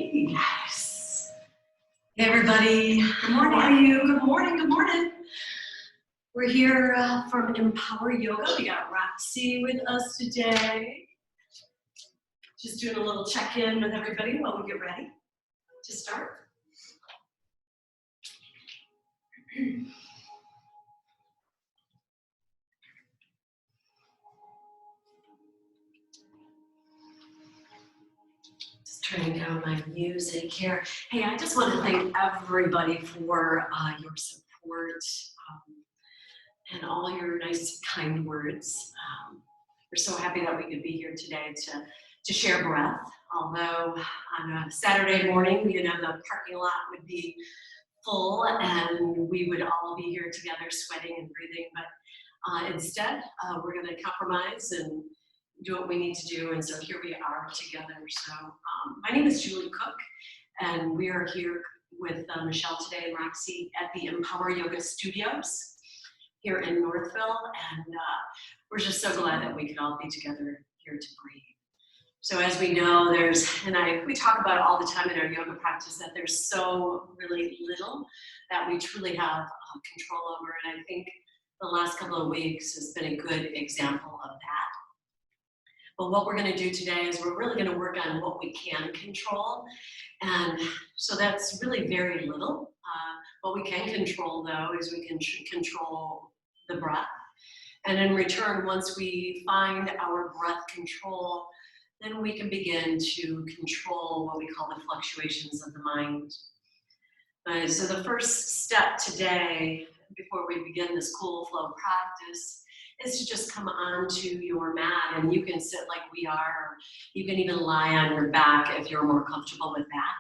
Hey guys. Hey everybody. Good morning. How are you? Good morning. Good morning. We're here from Empower Yoga. We got Roxy with us today. Just doing a little check-in with everybody while we get ready to start. Turning down my music here. Hey, I just want to thank everybody for your support and all your nice, kind words. We're so happy that we could be here today to share breath. Although on a Saturday morning, you know, the parking lot would be full and we would all be here together sweating and breathing. But instead, we're going to compromise and do what we need to do, and so here we are together. So my name is Julie Cook, and we are here with Michelle today and Roxy at the Empower Yoga Studios here in Northville, and we're just so glad that we could all be together here to breathe. So as we know, we talk about all the time in our yoga practice that there's so really little that we truly have control over, and I think the last couple of weeks has been a good example of that. But what we're going to do today is we're really going to work on what we can control. And so that's really very little. What we can control, though, is we can control the breath. And in return, once we find our breath control, then we can begin to control what we call the fluctuations of the mind. So the first step today, before we begin this cool flow practice, is to just come onto your mat, and you can sit like we are, or you can even lie on your back if you're more comfortable with that.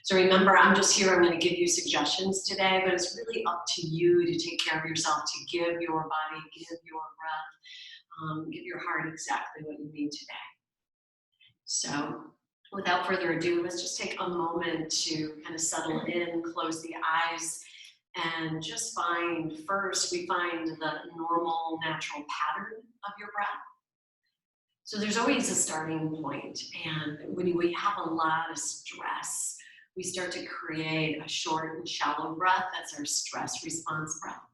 So remember, I'm just here, I'm going to give you suggestions today, but it's really up to you to take care of yourself, to give your body, give your breath, give your heart exactly what you need today. So without further ado, let's just take a moment to kind of settle in, close the eyes, and just we find the normal, natural pattern of your breath. So there's always a starting point, and when we have a lot of stress, we start to create a short and shallow breath. That's our stress response breath.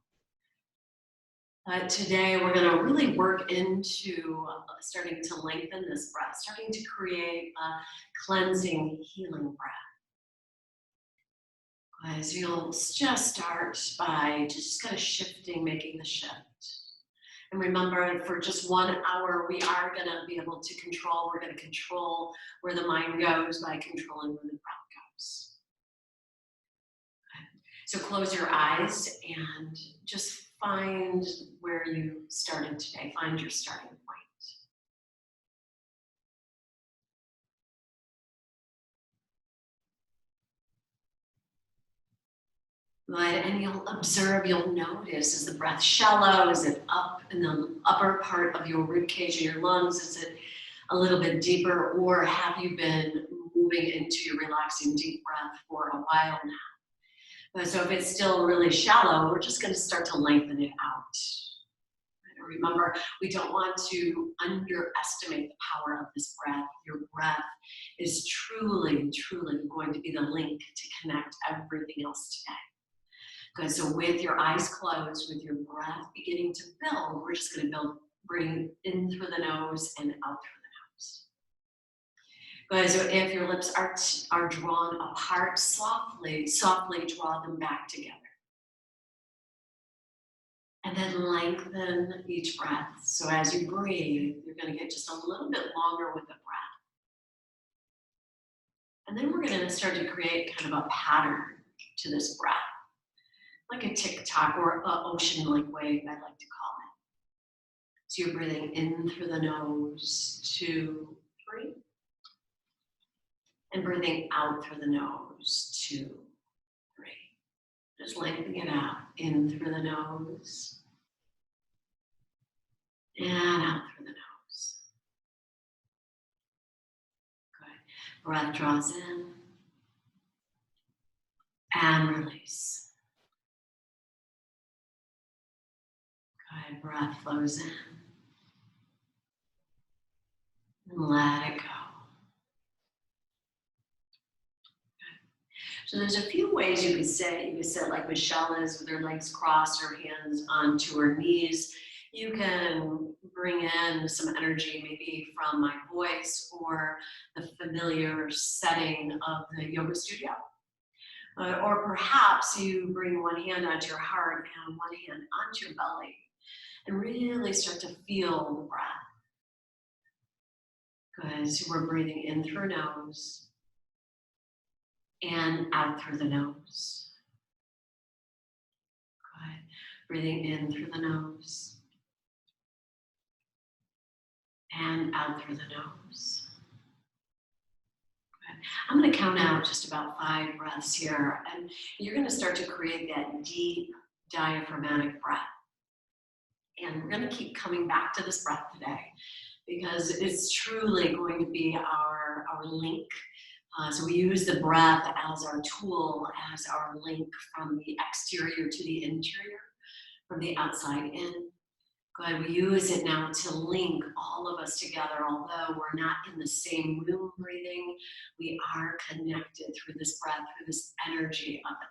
Today, we're going to really work into starting to lengthen this breath, starting to create a cleansing, healing breath. So you'll just start by just kind of shifting, making the shift. And remember, for just 1 hour, we are going to be able to we're going to control where the mind goes by controlling where the breath goes. So close your eyes and just find where you started today. Find your starting point. Good, and you'll notice, is the breath shallow? Is it up in the upper part of your rib cage and your lungs? Is it a little bit deeper, or have you been moving into your relaxing deep breath for a while now? So if it's still really shallow, we're just going to start to lengthen it out. Remember, we don't want to underestimate the power of this breath. Your breath is truly, truly going to be the link to connect everything else today. Good, so with your eyes closed, with your breath beginning to build, we're just going to bring in through the nose and out through the nose. Good, so if your lips are drawn apart, softly draw them back together. And then lengthen each breath. So as you breathe, you're going to get just a little bit longer with the breath. And then we're going to start to create kind of a pattern to this breath, like a tick-tock or an ocean-like wave, I like to call it. So you're breathing in through the nose, 2, 3. And breathing out through the nose, 2, 3. Just lengthening it out, in through the nose. And out through the nose. Good. Breath draws in. And release. Good. Breath flows in. And let it go. So there's a few ways you could sit. You could sit like Michelle is with her legs crossed, her hands onto her knees. You can bring in some energy maybe from my voice or the familiar setting of the yoga studio. Or perhaps you bring one hand onto your heart and one hand onto your belly and really start to feel the breath. Good, so we're breathing in through nose and out through the nose. Good, breathing in through the nose and out through the nose. Good. I'm going to count out just about 5 breaths here, and you're going to start to create that deep diaphragmatic breath. And we're going to keep coming back to this breath today because it's truly going to be our link. So we use the breath as our tool, as our link from the exterior to the interior, from the outside in. Good, we use it now to link all of us together. Although we're not in the same room breathing, we are connected through this breath, through this energy of the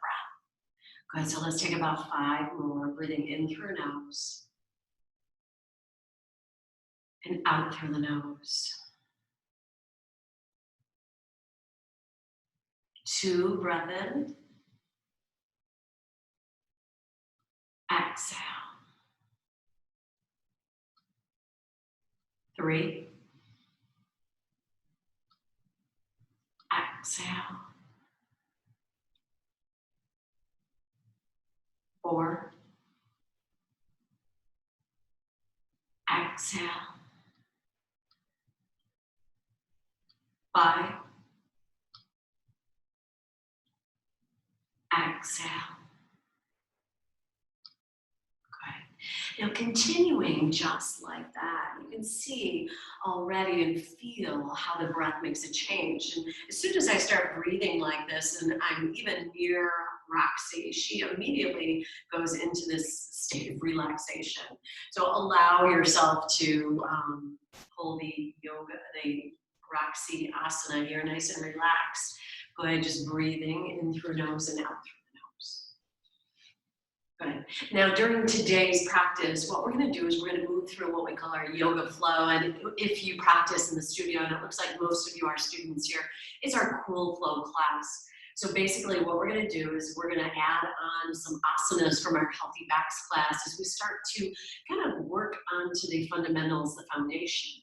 breath. Good, so let's take about 5 more, breathing in through nose and out through the nose. 2, breath in, exhale. 3, exhale. 4, exhale. 5, exhale. Good. Now continuing just like that, you can see already and feel how the breath makes a change. And as soon as I start breathing like this, and I'm even near Roxy, she immediately goes into this state of relaxation. So allow yourself to pull the yoga, the Roxy asana here, nice and relaxed. Go ahead, just breathing in through nose and out through the nose. Good. Now, during today's practice, what we're going to do is we're going to move through what we call our yoga flow. And if you practice in the studio, and it looks like most of you are students here, it's our cool flow class. So basically what we're going to do is we're going to add on some asanas from our Healthy Backs class as we start to kind of work onto the fundamentals, the foundation.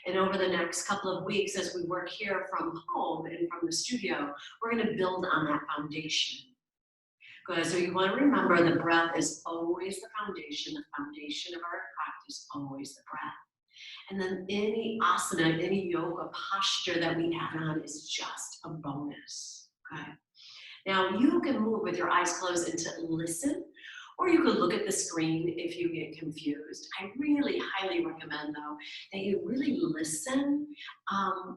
And over the next couple of weeks, as we work here from home and from the studio, we're going to build on that foundation. Good. So you want to remember the breath is always the foundation of our practice, always the breath. And then any asana, any yoga posture that we add on is just a bonus. Good. Now you can move with your eyes closed and to listen, or you could look at the screen if you get confused. I really highly recommend, though, that you really listen.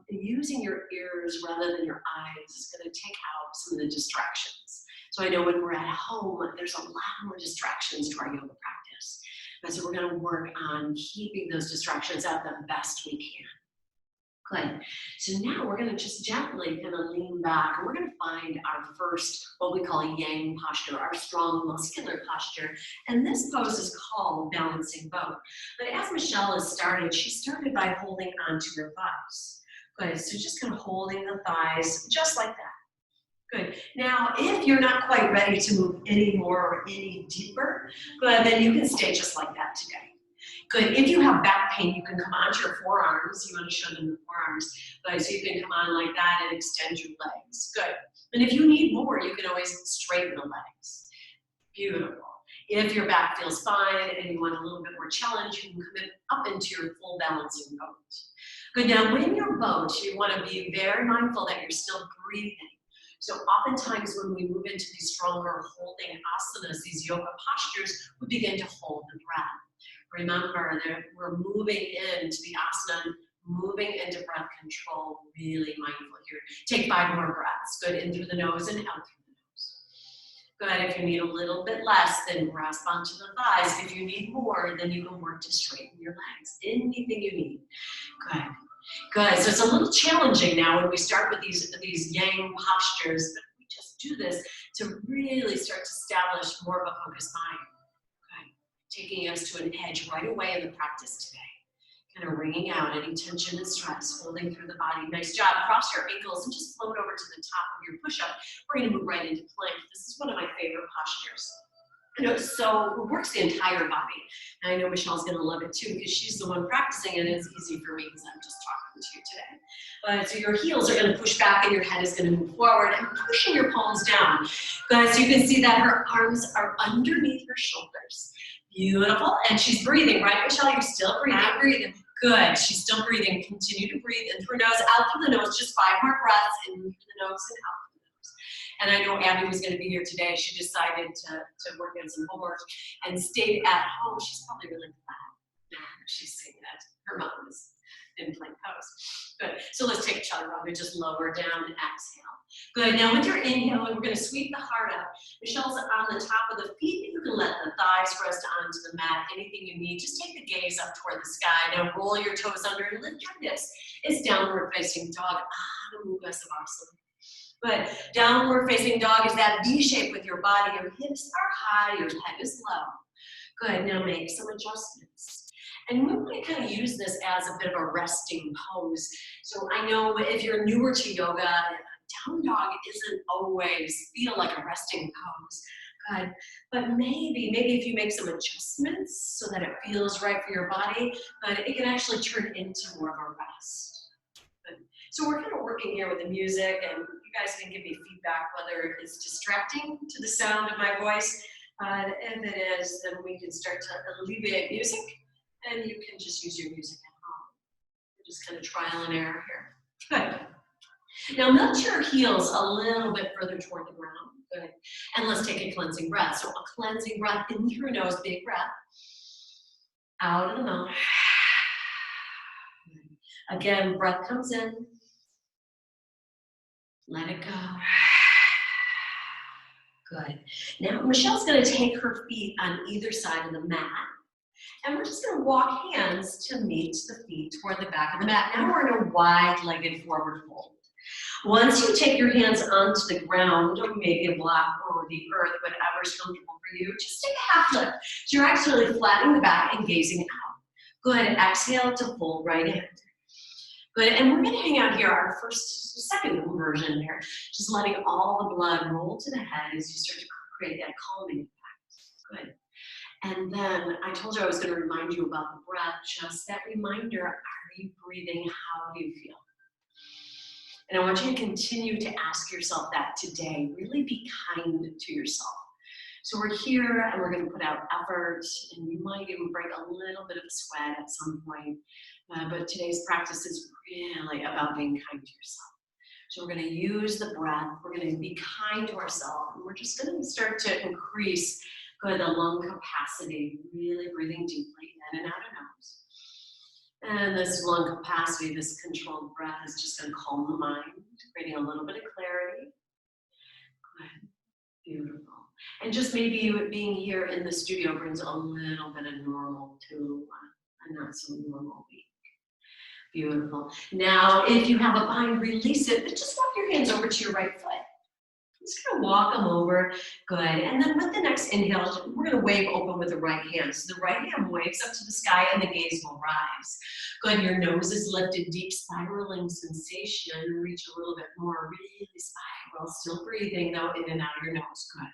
Using your ears rather than your eyes is going to take out some of the distractions. So I know when we're at home, there's a lot more distractions to our yoga practice. And so we're going to work on keeping those distractions out the best we can. Good. So now we're going to just gently kind of lean back, and we're going to find our first, what we call yang posture, our strong muscular posture. And this pose is called balancing boat. But as Michelle has started, she started by holding onto her thighs. Good. So just kind of holding the thighs just like that. Good. Now, if you're not quite ready to move any more or any deeper, good, then you can stay just like that today. Good. If you have back pain, you can come onto your forearms. You want to show them the forearms. Good. So you can come on like that and extend your legs. Good. And if you need more, you can always straighten the legs. Beautiful. If your back feels fine and you want a little bit more challenge, you can come up into your full balancing boat. Good. Now, when you're boat, you want to be very mindful that you're still breathing. So oftentimes when we move into these stronger holding asanas, these yoga postures, we begin to hold the breath. Remember that we're moving into the asana, moving into breath control, really mindful here. Take 5 more breaths. Good, in through the nose and out through the nose. Good, if you need a little bit less, then grasp onto the thighs. If you need more, then you can work to straighten your legs. Anything you need. Good. Good, so it's a little challenging now when we start with these yang postures, but we just do this to really start to establish more of a focused mind. Okay. Taking us to an edge right away in the practice today. Kind of wringing out any tension and stress, holding through the body. Nice job. Cross your ankles and just float over to the top of your push-up. We're going to move right into plank. This is one of my favorite postures. So it works the entire body. And I know Michelle's going to love it too because she's the one practicing it. It's easy for me because I'm just talking to you today. But so your heels are going to push back and your head is going to move forward and pushing your palms down. Guys, you can see that her arms are underneath her shoulders. Beautiful. And she's breathing, right, Michelle? You're still breathing. I'm breathing. Good. She's still breathing. Continue to breathe in through her nose, out through the nose. Just 5 more breaths in through the nose and out through the nose. And I know Abby was going to be here today. She decided to work on some homework and stayed at home. She's probably really glad she's saying that. Her mom is in plank pose. Good. So let's take chaturanga. Just lower down and exhale. Good. Now with your inhale, we're going to sweep the heart up. Michelle's on the top of the feet. You can let the thighs rest onto the mat. Anything you need. Just take the gaze up toward the sky. Now roll your toes under and lift your hips. It's downward facing dog. Adho Mukha Savasana. Good. Downward facing dog is that V shape with your body. Your hips are high. Your head is low. Good. Now make some adjustments. And we're going to kind of use this as a bit of a resting pose. So I know if you're newer to yoga, down dog isn't always feel like a resting pose. Good. But maybe if you make some adjustments so that it feels right for your body, but it can actually turn into more of a rest. Good. So we're kind of working here with the music, and you guys can give me feedback whether it's distracting to the sound of my voice. If it is, then we can start to alleviate music, and you can just use your music at home. We're just kind of trial and error here. Good. Now melt your heels a little bit further toward the ground. Good. And let's take a cleansing breath. So a cleansing breath in through your nose, big breath. Out of the mouth. Again, breath comes in. Let it go. Good. Now Michelle's going to take her feet on either side of the mat. And we're just going to walk hands to meet the feet toward the back of the mat. Now we're in a wide-legged forward fold. Once you take your hands onto the ground, or maybe a block or the earth, whatever's comfortable for you, just take a half lift. So you're actually flattening the back and gazing out. Good. Exhale to fold right in. Good. And we're going to hang out here our second version here, just letting all the blood roll to the head as you start to create that calming effect. Good. And then I told you I was going to remind you about the breath, just that reminder, are you breathing? How do you feel? And I want you to continue to ask yourself that today. Really be kind to yourself. So we're here and we're going to put out effort, and you might even break a little bit of a sweat at some point. But today's practice is really about being kind to yourself. So we're going to use the breath. We're going to be kind to ourselves. And we're just going to start to increase the lung capacity, really breathing deeply in and out of nose. And this lung capacity, this controlled breath is just going to calm the mind, creating a little bit of clarity. Good. Beautiful. And just maybe being here in the studio brings a little bit of normal to a not so normal week. Beautiful. Now, if you have a bind, release it, but just walk your hands over to your right foot. Just gonna walk them over. Good. And then with the next inhale, we're gonna wave open with the right hand. So the right hand waves up to the sky and the gaze will rise. Good. Your nose is lifted, deep spiraling sensation. Reach a little bit more, really spiral. Still breathing though, in and out of your nose. Good.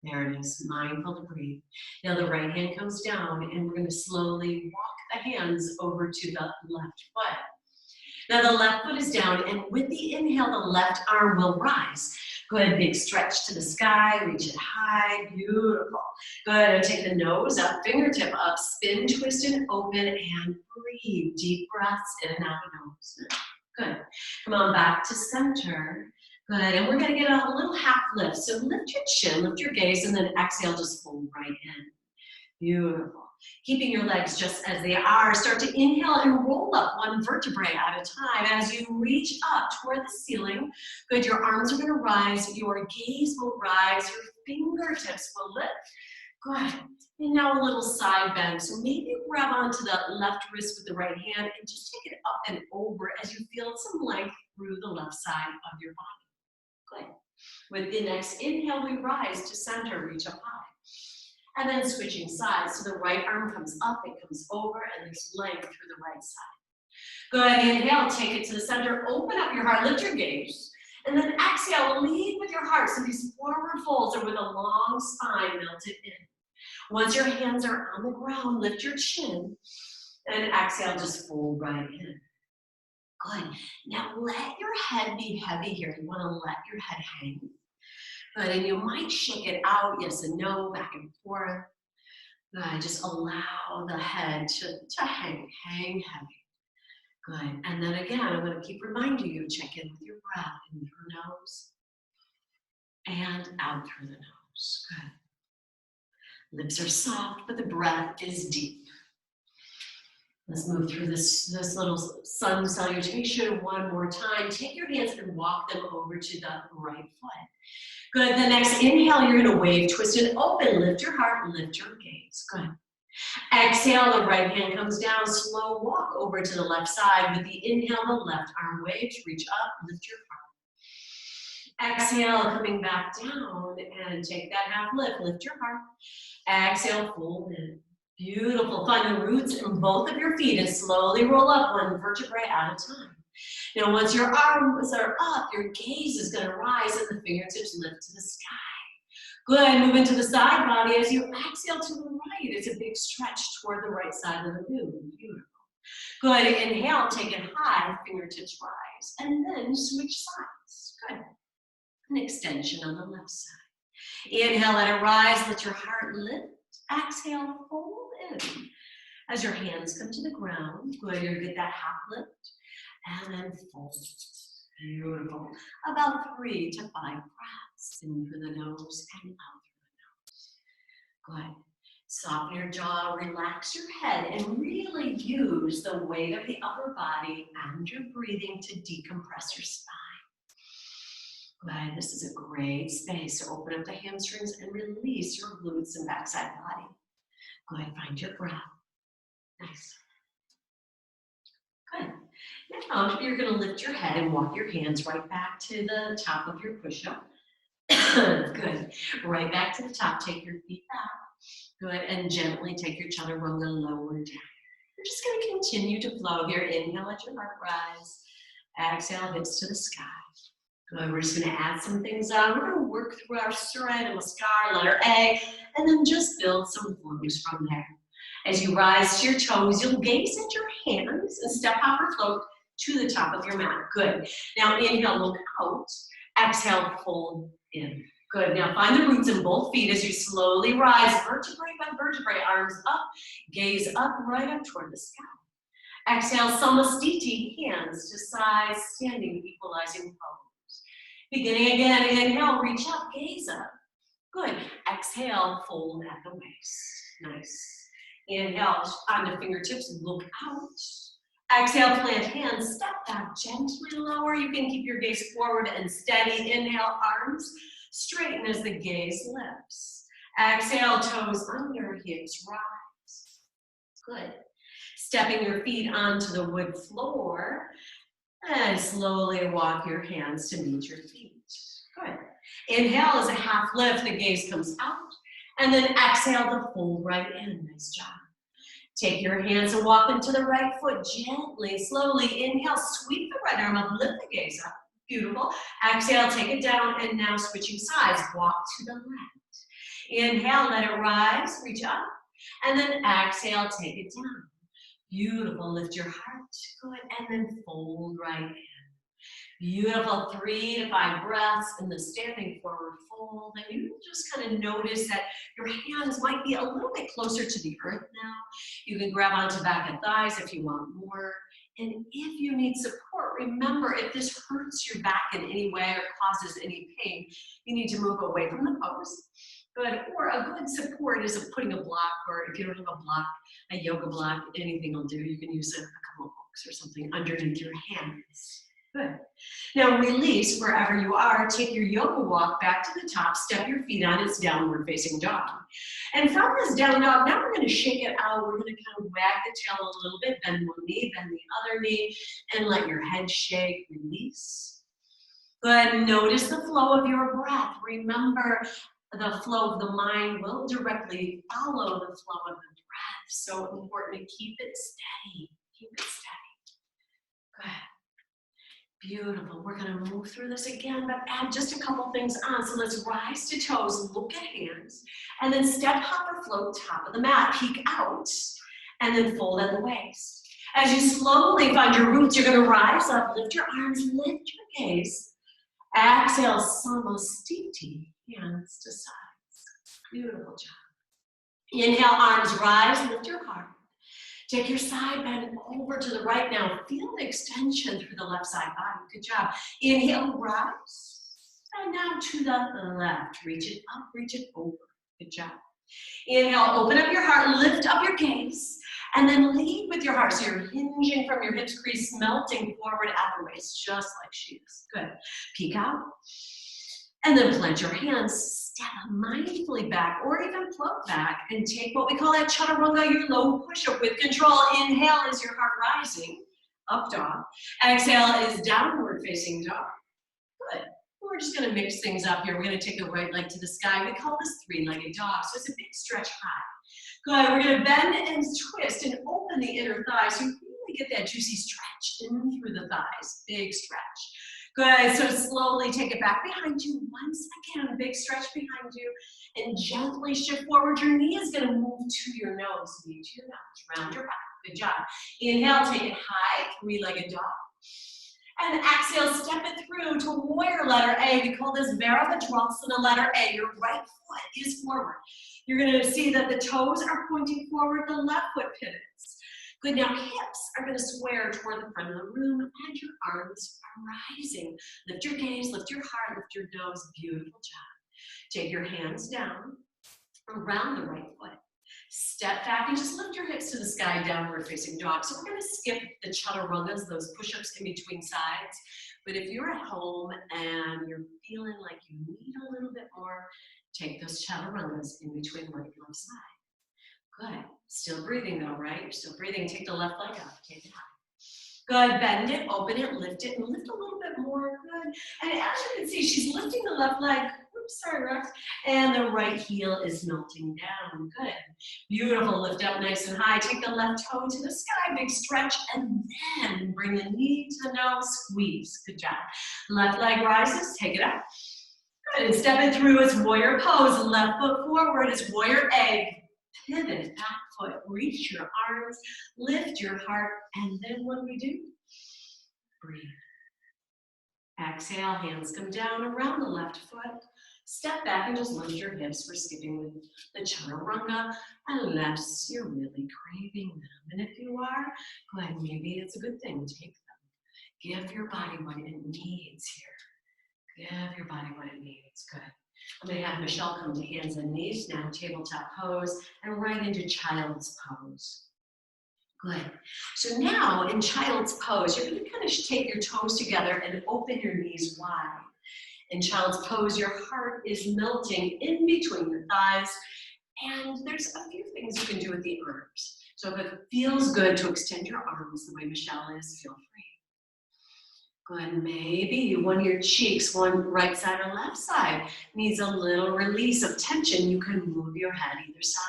There it is. Mindful to breathe. Now the right hand comes down and we're gonna slowly walk the hands over to the left foot. Now the left foot is down, and with the inhale, the left arm will rise. Good, big stretch to the sky, reach it high, beautiful. Good, and take the nose up, fingertip up, spin, twist, and open, and breathe. Deep breaths in and out of nose. Good. Come on back to center. Good, and we're gonna get a little half lift. So lift your chin, lift your gaze, and then exhale, just fold right in. Beautiful. Keeping your legs just as they are. Start to inhale and roll up one vertebrae at a time as you reach up toward the ceiling. Good, your arms are gonna rise, your gaze will rise, your fingertips will lift. Good, and now a little side bend. So maybe grab onto the left wrist with the right hand and just take it up and over as you feel some length through the left side of your body. Good. With the next inhale, we rise to center, reach up high. And then switching sides. So the right arm comes up, it comes over, and there's length through the right side. Good, inhale, take it to the center, open up your heart, lift your gaze. And then exhale, lead with your heart. So these forward folds are with a long spine melted in. Once your hands are on the ground, lift your chin. And exhale, just fold right in. Good. Now let your head be heavy here. You want to let your head hang. Good, and you might shake it out, yes and no, back and forth. Good, just allow the head to hang heavy. Good, and then again, I'm going to keep reminding you, check in with your breath in through nose and out through the nose. Good. Lips are soft, but the breath is deep. Let's move through this little sun salutation one more time. Take your hands and walk them over to the right foot. Good, the next inhale, you're gonna wave, twist and open, lift your heart, lift your gaze, good. Exhale, the right hand comes down, slow walk over to the left side. With the inhale, the left arm waves, reach up, lift your heart. Exhale, coming back down, and take that half lift your heart. Exhale, fold in. Beautiful, find the roots in both of your feet and slowly roll up one vertebrae at a time. Now, once your arms are up, your gaze is going to rise and the fingertips lift to the sky. Good, move into the side body as you exhale to the right. It's a big stretch toward the right side of the moon. Beautiful. Good, inhale, take it high, fingertips rise, and then switch sides. Good. An extension on the left side. Inhale, let it rise, let your heart lift. Exhale, fold in. As your hands come to the ground, good, you're gonna get that half lift. And then fold. Beautiful. About 3 to 5 breaths in through the nose and out through the nose. Good. Soften your jaw, relax your head, and really use the weight of the upper body and your breathing to decompress your spine. Good. This is a great space to open up the hamstrings and release your glutes and backside body. Good. Find your breath. Nice. Good. Now you're going to lift your head and walk your hands right back to the top of your push-up. Good. Right back to the top. Take your feet back. Good. And gently take your chaturanga lower down. You're just going to continue to flow here. Inhale, let your heart rise. Exhale, hips to the sky. Good. We're just going to add some things on. We're going to work through our Surya Namaskar, letter A, and then just build some flows from there. As you rise to your toes, you'll gaze at your hands and step, hop, or float to the top of your mat. Good. Now inhale, look out. Exhale, fold in. Good. Now find the roots in both feet as you slowly rise, vertebrae by vertebrae, arms up, gaze up, right up toward the sky. Exhale, Samastiti, hands to sides, standing, equalizing pose. Beginning again, inhale, reach up, gaze up. Good. Exhale, fold at the waist. Nice. Inhale on the fingertips, look out. Exhale, plant hands, step back, gently lower. You can keep your gaze forward and steady. Inhale, arms straighten as the gaze lifts. Exhale, toes under, hips rise. Good. Stepping your feet onto the wood floor and slowly walk your hands to meet your feet. Good. Inhale is a half lift, the gaze comes out. And then exhale to fold right in. Nice job. Take your hands and walk into the right foot gently, slowly. Inhale, sweep the right arm up, lift the gaze up. Beautiful. Exhale, take it down, and now switching sides. Walk to the left. Inhale, let it rise, reach up. And then exhale, take it down. Beautiful. Lift your heart. Good. And then fold right in. Beautiful, 3 to 5 breaths in the standing forward fold. And you just kind of notice that your hands might be a little bit closer to the earth now. You can grab onto back and thighs if you want more. And if you need support, remember, if this hurts your back in any way or causes any pain, you need to move away from the pose. Good. Or a good support is putting a block, or if you don't have a block, a yoga block, anything will do. You can use a couple of books or something underneath your hands. Good. Now release wherever you are. Take your yoga walk back to the top. Step your feet on. It's downward facing dog. And from this down dog, now we're going to shake it out. We're going to kind of wag the tail a little bit. Bend one knee, bend the other knee, and let your head shake. Release. Good. Notice the flow of your breath. Remember, the flow of the mind will directly follow the flow of the breath. So important to keep it steady. Keep it steady. Good. Beautiful. We're going to move through this again, but add just a couple things on. So let's rise to toes, look at hands, and then step, hop, or float top of the mat. Peek out, and then fold at the waist. As you slowly find your roots, you're going to rise up, lift your arms, lift your gaze. Exhale, Samastiti, hands to sides. Beautiful job. Inhale, arms rise, lift your heart. Take your side bend over to the right now. Feel the extension through the left side body. Good job. Inhale, rise. And now to the left. Reach it up, reach it over. Good job. Inhale, open up your heart, lift up your gaze, and then lead with your heart. So you're hinging from your hips crease, melting forward at the waist, just like she is. Good. Peek out. And then plant your hands, step mindfully back, or even float back, and take what we call that chaturanga, your low push-up with control. Inhale is your heart rising, up dog. Exhale is downward facing dog. Good. We're just gonna mix things up here. We're gonna take the right leg to the sky. We call this three-legged dog, so it's a big stretch high. Good, we're gonna bend and twist and open the inner thighs. So you really get that juicy stretch in through the thighs, big stretch. Good, so slowly take it back behind you. Once again, big stretch behind you. And gently shift forward. Your knee is gonna move to your nose, knee to your nose, round your back. Good job. Inhale, take it high, three-legged dog. And exhale, step it through to warrior letter A. We call this Virabhadrasana letter A. Your right foot is forward. You're gonna see that the toes are pointing forward, the left foot pivots. Good, now hips are gonna square toward the front of the room and your arms are rising. Lift your gaze, lift your heart, lift your nose. Beautiful job. Take your hands down around the right foot. Step back and just lift your hips to the sky, downward facing dog. So we're gonna skip the chaturangas, those push-ups in between sides. But if you're at home and you're feeling like you need a little bit more, take those chaturangas in between right and left side. Good. Still breathing though, right? You're still breathing. Take the left leg up. Take it high. Good. Bend it, open it, lift it, and lift a little bit more. Good. And as you can see, she's lifting the left leg. Oops, sorry, Rex. And the right heel is melting down. Good. Beautiful. Lift up nice and high. Take the left toe to the sky. Big stretch. And then bring the knee to the nose. Squeeze. Good job. Left leg rises. Take it up. Good. And step it through as warrior pose. Left foot forward as warrior egg. Pivot, back foot, reach your arms, lift your heart, and then what do we do? Breathe. Exhale, hands come down around the left foot. Step back and just lift your hips. We're skipping the chaturanga unless you're really craving them. And if you are, go ahead, maybe it's a good thing. Take them. Give your body what it needs here. Give your body what it needs. Good. I'm going to have Michelle come to hands and knees now, tabletop pose, and right into child's pose. Good. So now in child's pose, you're going to kind of take your toes together and open your knees wide. In child's pose, your heart is melting in between your thighs, and there's a few things you can do with the arms. So if it feels good to extend your arms the way Michelle is, feel free. Good, maybe one of your cheeks, one right side or left side, needs a little release of tension. You can move your head either side.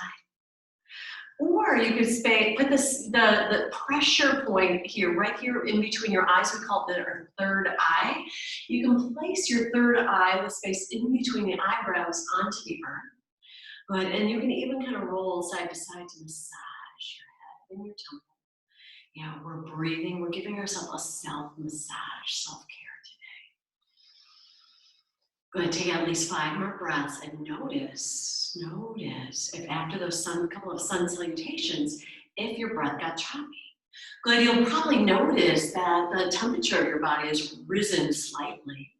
Or you could put the pressure point here, right here in between your eyes. We call it our third eye. You can place your third eye, the space in between the eyebrows, onto the earth. Good, and you can even kind of roll side to side to massage your head and your temple. Yeah, we're breathing, we're giving ourselves a self-massage, self-care today. Good, take at least 5 more breaths and notice if after those couple of sun salutations, if your breath got choppy. Good, you'll probably notice that the temperature of your body has risen slightly.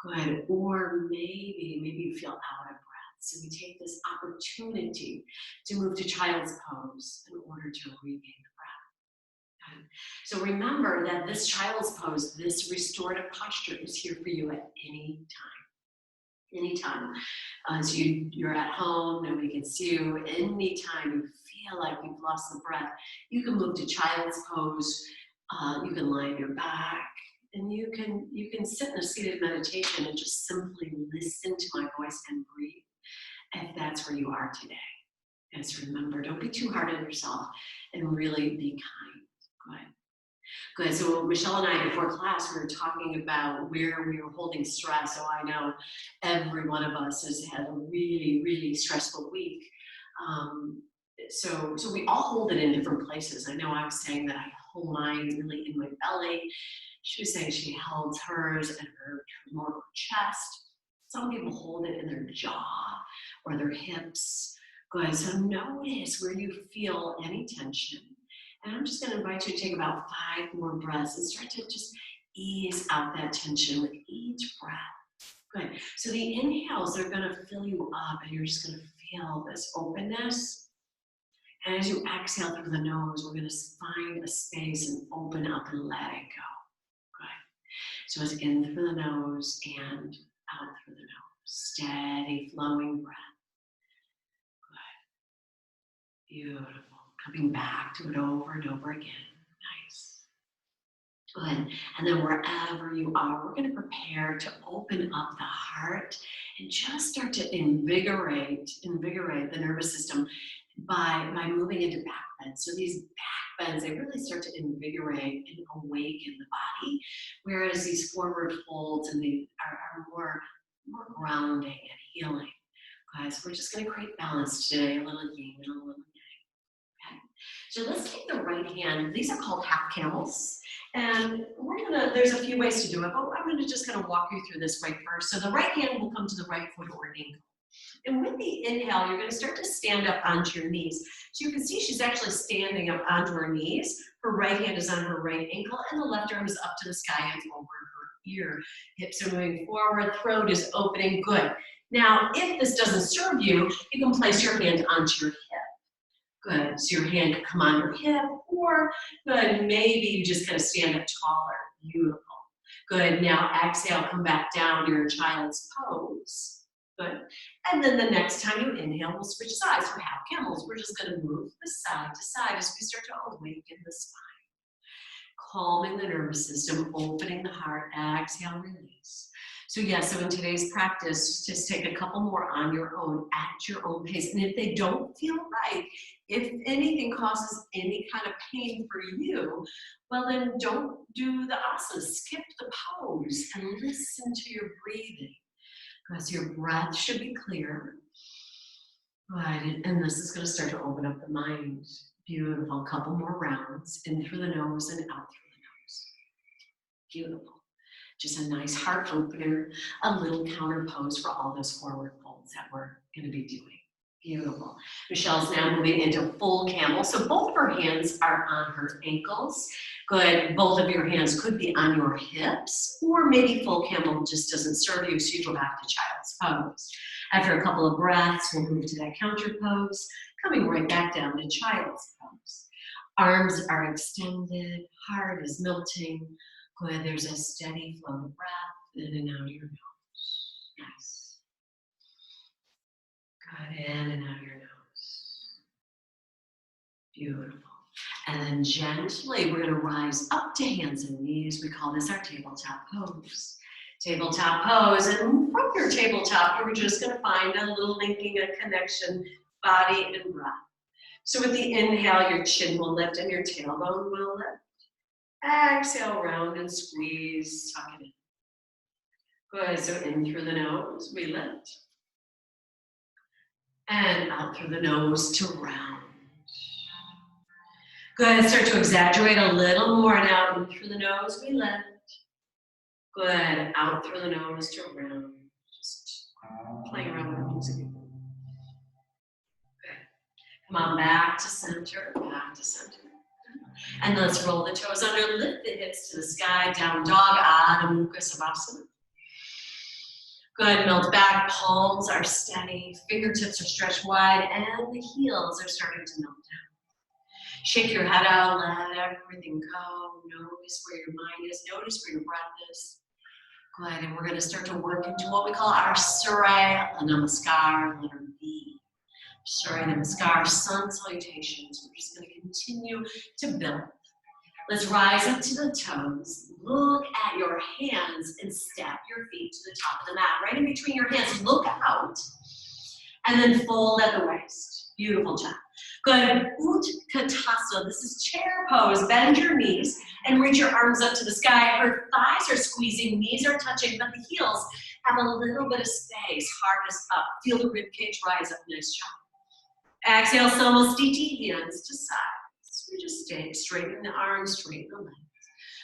Good, or maybe you feel out of breath. So we take this opportunity to move to child's pose in order to regain the breath. So remember that this child's pose, this restorative posture is here for you at any time. Anytime. So you're at home, nobody can see you. Anytime you feel like you've lost the breath, you can move to child's pose. You can lie on your back. And you can sit in a seated meditation and just simply listen to my voice and breathe if that's where you are today. Just remember, don't be too hard on yourself and really be kind. Good. So Michelle and I, before class, we were talking about where we were holding stress. So I know every one of us has had a really, really stressful week. So we all hold it in different places. I know I was saying that I hold mine really in my belly. She was saying she held hers in her more of her chest. Some people hold it in their jaw or their hips. Good. So notice where you feel any tension. And I'm just going to invite you to take about 5 more breaths and start to just ease out that tension with each breath. Good. So the inhales are going to fill you up, and you're just going to feel this openness. And as you exhale through the nose, we're going to find a space and open up and let it go. Good. So it's in through the nose and out through the nose. Steady flowing breath. Good. Beautiful. Coming back to it over and over again. Nice. Good. And then wherever you are, we're going to prepare to open up the heart and just start to invigorate the nervous system by moving into back bends. So these back bends, they really start to invigorate and awaken the body, whereas these forward folds and they are more grounding and healing. Guys, we're just going to create balance today, a little yin and a little yang. So let's take the right hand. These are called half camels. And there's a few ways to do it, but I'm just gonna walk you through this right first. So the right hand will come to the right foot or ankle. And with the inhale, you're gonna start to stand up onto your knees. So you can see she's actually standing up onto her knees. Her right hand is on her right ankle and the left arm is up to the sky and over her ear. Hips are moving forward, throat is opening, good. Now, if this doesn't serve you, you can place your hand onto your hip. Good, so your hand could come on your hip, or good, maybe you just kind of stand up taller. Beautiful. Good, now exhale, come back down to your child's pose. Good, and then the next time you inhale, we'll switch sides. For half camels, we're just gonna move the side to side as we start to awaken the spine. Calming the nervous system, opening the heart, exhale, release. So so in today's practice, just take a couple more on your own, at your own pace. And if they don't feel right, if anything causes any kind of pain for you, well then don't do the asana, skip the pose and listen to your breathing. Because your breath should be clear. Good, and this is gonna start to open up the mind. Beautiful, couple more rounds, in through the nose and out through the nose. Beautiful. Just a nice heart opener, a little counter pose for all those forward folds that we're gonna be doing. Beautiful. Michelle's now moving into full camel. So both of her hands are on her ankles. Good, both of your hands could be on your hips, or maybe full camel just doesn't serve you, so you go back to child's pose. After a couple of breaths, we'll move to that counter pose, coming right back down to child's pose. Arms are extended, heart is melting. Good, there's a steady flow of breath in and out of your nose. Nice. Good, in and out of your nose. Beautiful. And then gently, we're gonna rise up to hands and knees. We call this our tabletop pose. Tabletop pose, and from your tabletop, you're just gonna find a little linking, a connection, body and breath. So with the inhale, your chin will lift and your tailbone will lift. Exhale, round and squeeze, tuck it in. Good, so in through the nose, we lift. And out through the nose to round. Good, start to exaggerate a little more now. In through the nose, we lift. Good, out through the nose to round. Just playing around with the music. Good. Come on, back to center, back to center. And let's roll the toes under, lift the hips to the sky, down dog, Adho Mukha Savasana. Good, melt back, palms are steady, fingertips are stretched wide, and the heels are starting to melt down. Shake your head out, let everything go. Notice where your mind is, notice where your breath is. Good, and we're gonna start to work into what we call our Surya Namaskar, letter B. Surya Namaskar, sun salutations. We're just gonna continue to build. Let's rise up to the toes. Look at your hands and step your feet to the top of the mat. Right in between your hands, look out. And then fold at the waist. Beautiful job. Good. Utkatasana. This is chair pose. Bend your knees and reach your arms up to the sky. Her thighs are squeezing, knees are touching, but the heels have a little bit of space. Heart is up. Feel the rib cage rise up. Nice job. Exhale, Samastiti, hands to sides. We just stay. Straighten the arms, straighten the legs.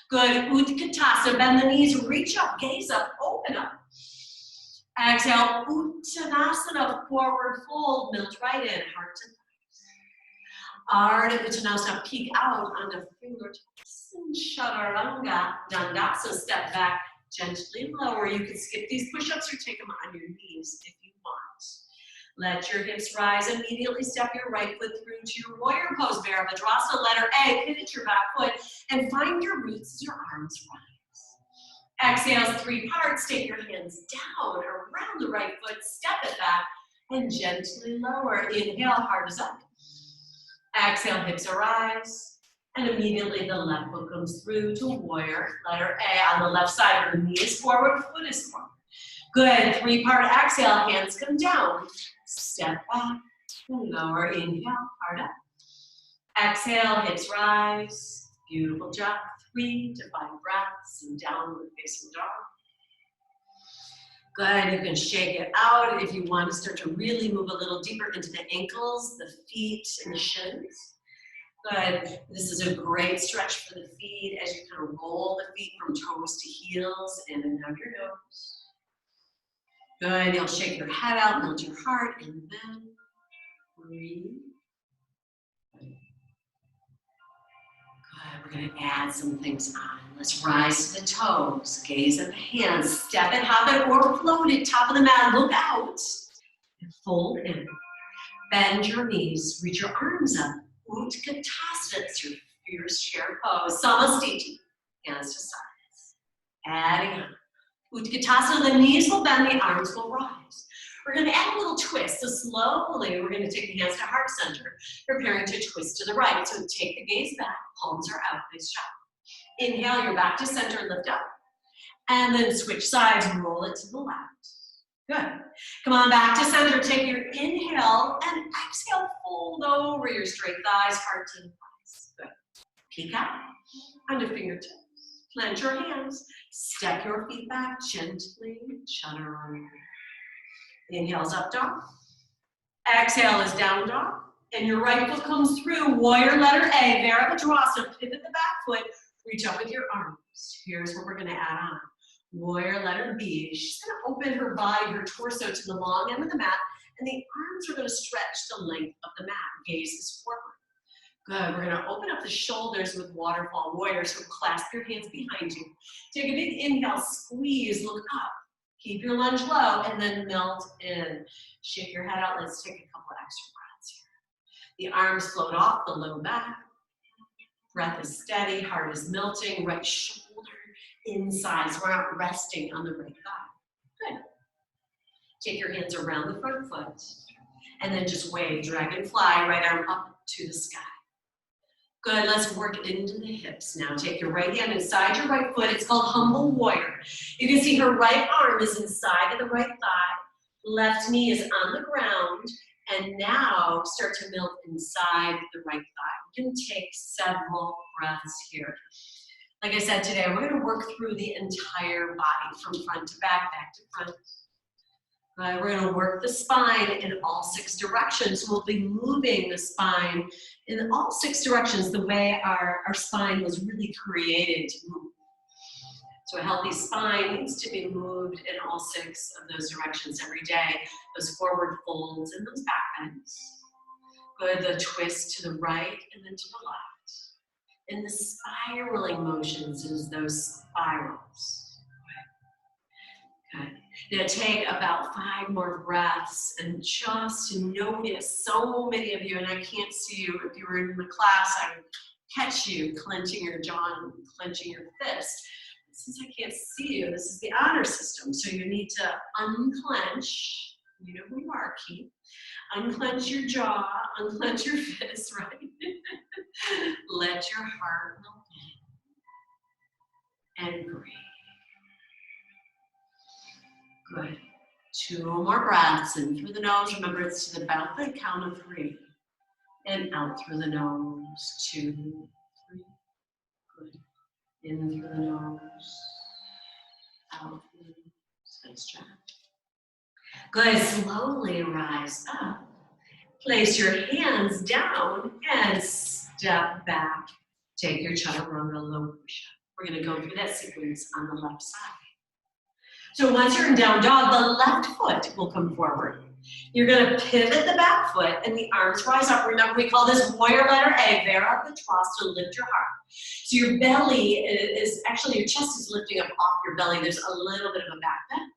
Good. Utkatasana. Bend the knees, reach up, gaze up, open up. Exhale, Uttanasana, forward fold, melt right in, heart to thighs. Ardha Uttanasana, peek out on the fingertips. And Chaturanga Dandasana, step back, gently lower. You can skip these push-ups or take them on your knees if you want. Let your hips rise. Immediately step your right foot through to your warrior pose, Virabhadrasana, letter A, pivot your back foot, and find your roots as your arms rise. Exhale, three parts. Take your hands down around the right foot, step it back, and gently lower. Inhale, heart is up. Exhale, hips arise. And immediately the left foot comes through to warrior. Letter A on the left side. Her knee is forward, foot is forward. Good. Three-part exhale, hands come down. Step back and lower. Inhale, heart up. Exhale, hips rise. Beautiful job. 3 to 5 breaths and downward facing dog. Good, you can shake it out if you want to start to really move a little deeper into the ankles, the feet, and the shins. Good, this is a great stretch for the feet as you kind of roll the feet from toes to heels, in and out your nose. Good, you'll shake your head out, melt your heart, and then breathe. We're going to add some things on. Let's rise to the toes, gaze at the hands, step it, hop it, or float it, top of the mat, look out, and fold in. Bend your knees, reach your arms up. Utkatasana, it's your fierce chair pose. Samastiti, hands to sides. Adding on. Utkatasana, the knees will bend, the arms will rise. We're going to add a little twist. So slowly, we're going to take the hands to heart center, preparing to twist to the right. So take the gaze back, palms are out. Nice job. Inhale, you're back to center, lift up. And then switch sides, roll it to the left. Good. Come on back to center. Take your inhale and exhale, fold over your straight thighs, heart to the thighs. Good. Peek out onto fingertips. Plant your hands. Step your feet back gently. Chaturanga. Inhale's up dog. Exhale is down dog. And your right foot comes through. Warrior letter A, Virabhadrasana. Pivot the back foot. Reach up with your arms. Here's what we're going to add on. Warrior letter B. She's going to open her body, her torso to the long end of the mat. And the arms are going to stretch the length of the mat. Gaze is forward. Good. We're going to open up the shoulders with waterfall warrior. So clasp your hands behind you. Take a big inhale. Squeeze. Look up. Keep your lunge low and then melt in. Shake your head out. Let's take a couple extra breaths here. The arms float off the low back. Breath is steady. Heart is melting. Right shoulder inside. So we're not resting on the right thigh. Good. Take your hands around the front foot. And then just wave. Dragonfly. Right arm up to the sky. Good, let's work it into the hips. Now take your right hand inside your right foot. It's called humble warrior. You can see her right arm is inside of the right thigh. Left knee is on the ground. And now start to melt inside the right thigh. You can take several breaths here. Like I said today, we're going to work through the entire body from front to back to front. We're going to work the spine in all 6 directions. We'll be moving the spine in all 6 directions the way our spine was really created to move. So a healthy spine needs to be moved in all 6 of those directions every day. Those forward folds and those back bends. Good, the twist to the right and then to the left. And the spiraling motions is those spirals. Good. Now take about 5 more breaths and just notice so many of you, and I can't see you. If you were in the class, I would catch you clenching your jaw and clenching your fist. Since I can't see you, this is the honor system. So you need to unclench. You know who you are, Keith. Unclench your jaw, unclench your fist, right? Let your heart melt in. and breathe. Good. 2 more breaths in through the nose. Remember, it's to about the count of 3. And out through the nose. 2, 3. Good. In through the nose. Out through the nose. Nice job. Good. Slowly rise up. Place your hands down and step back. Take your chaturanga low push-up. We're going to go through that sequence on the left side. So once you're in down dog, the left foot will come forward. You're going to pivot the back foot and the arms rise up. Remember, we call this warrior letter A, Virabhadrasana, to lift your heart. So your belly is, actually your chest is lifting up off your belly. There's a little bit of a back bend.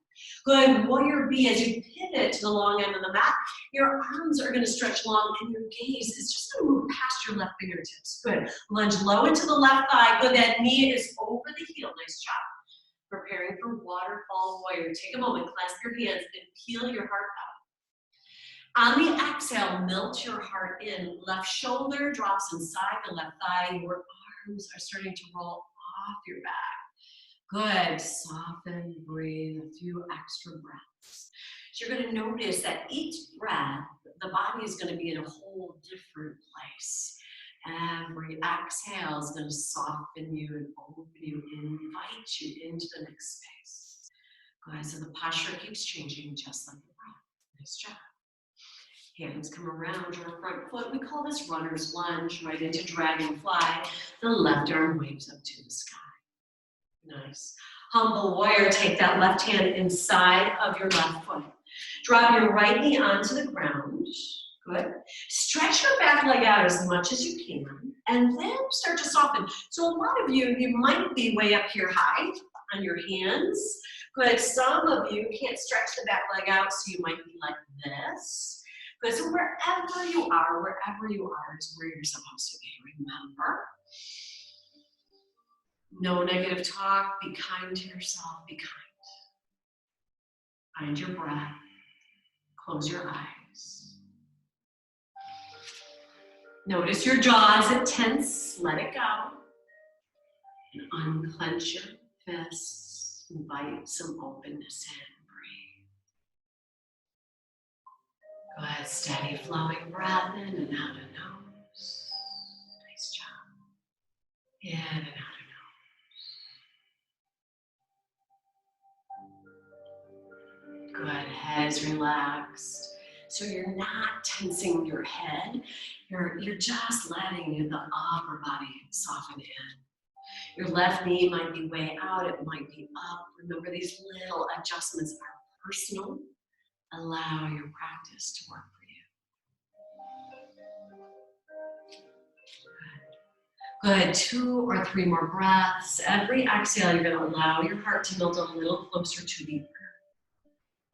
Good. Warrior B, as you pivot to the long end of the mat, your arms are going to stretch long and your gaze is just going to move past your left fingertips. Good. Lunge low into the left thigh. Good. That knee is over the heel. Nice job. Preparing for waterfall warrior. Take a moment, clasp your hands, and peel your heart out. On the exhale, melt your heart in. Left shoulder drops inside the left thigh. Your arms are starting to roll off your back. Good. Soften, breathe, a few extra breaths. So you're going to notice that each breath, the body is going to be in a whole different place. Every exhale is going to soften you and open you, invite you into the next space. Good. So the posture keeps changing just like the breath. Nice job. Hands come around your front foot. We call this runner's lunge, right into dragonfly. The left arm waves up to the sky. Nice. Humble warrior, take that left hand inside of your left foot. Drop your right knee onto the ground. Good. Stretch your back leg out as much as you can, and then start to soften. So a lot of you might be way up here high on your hands. Good. Some of you can't stretch the back leg out, so you might be like this. Good. So wherever you are is where you're supposed to be. Remember. No negative talk. Be kind to yourself. Be kind. Find your breath. Close your eyes. Notice your jaw. Is it tense? Let it go. And unclench your fists. Invite some openness in. Breathe. Good. Steady flowing breath in and out of nose. Nice job. In and out. Good, head is relaxed. So you're not tensing your head. You're just letting the upper body soften in. Your left knee might be way out, it might be up. Remember, these little adjustments are personal. Allow your practice to work for you. Good, 2 or 3 more breaths. Every exhale, you're gonna allow your heart to melt a little closer to the earth.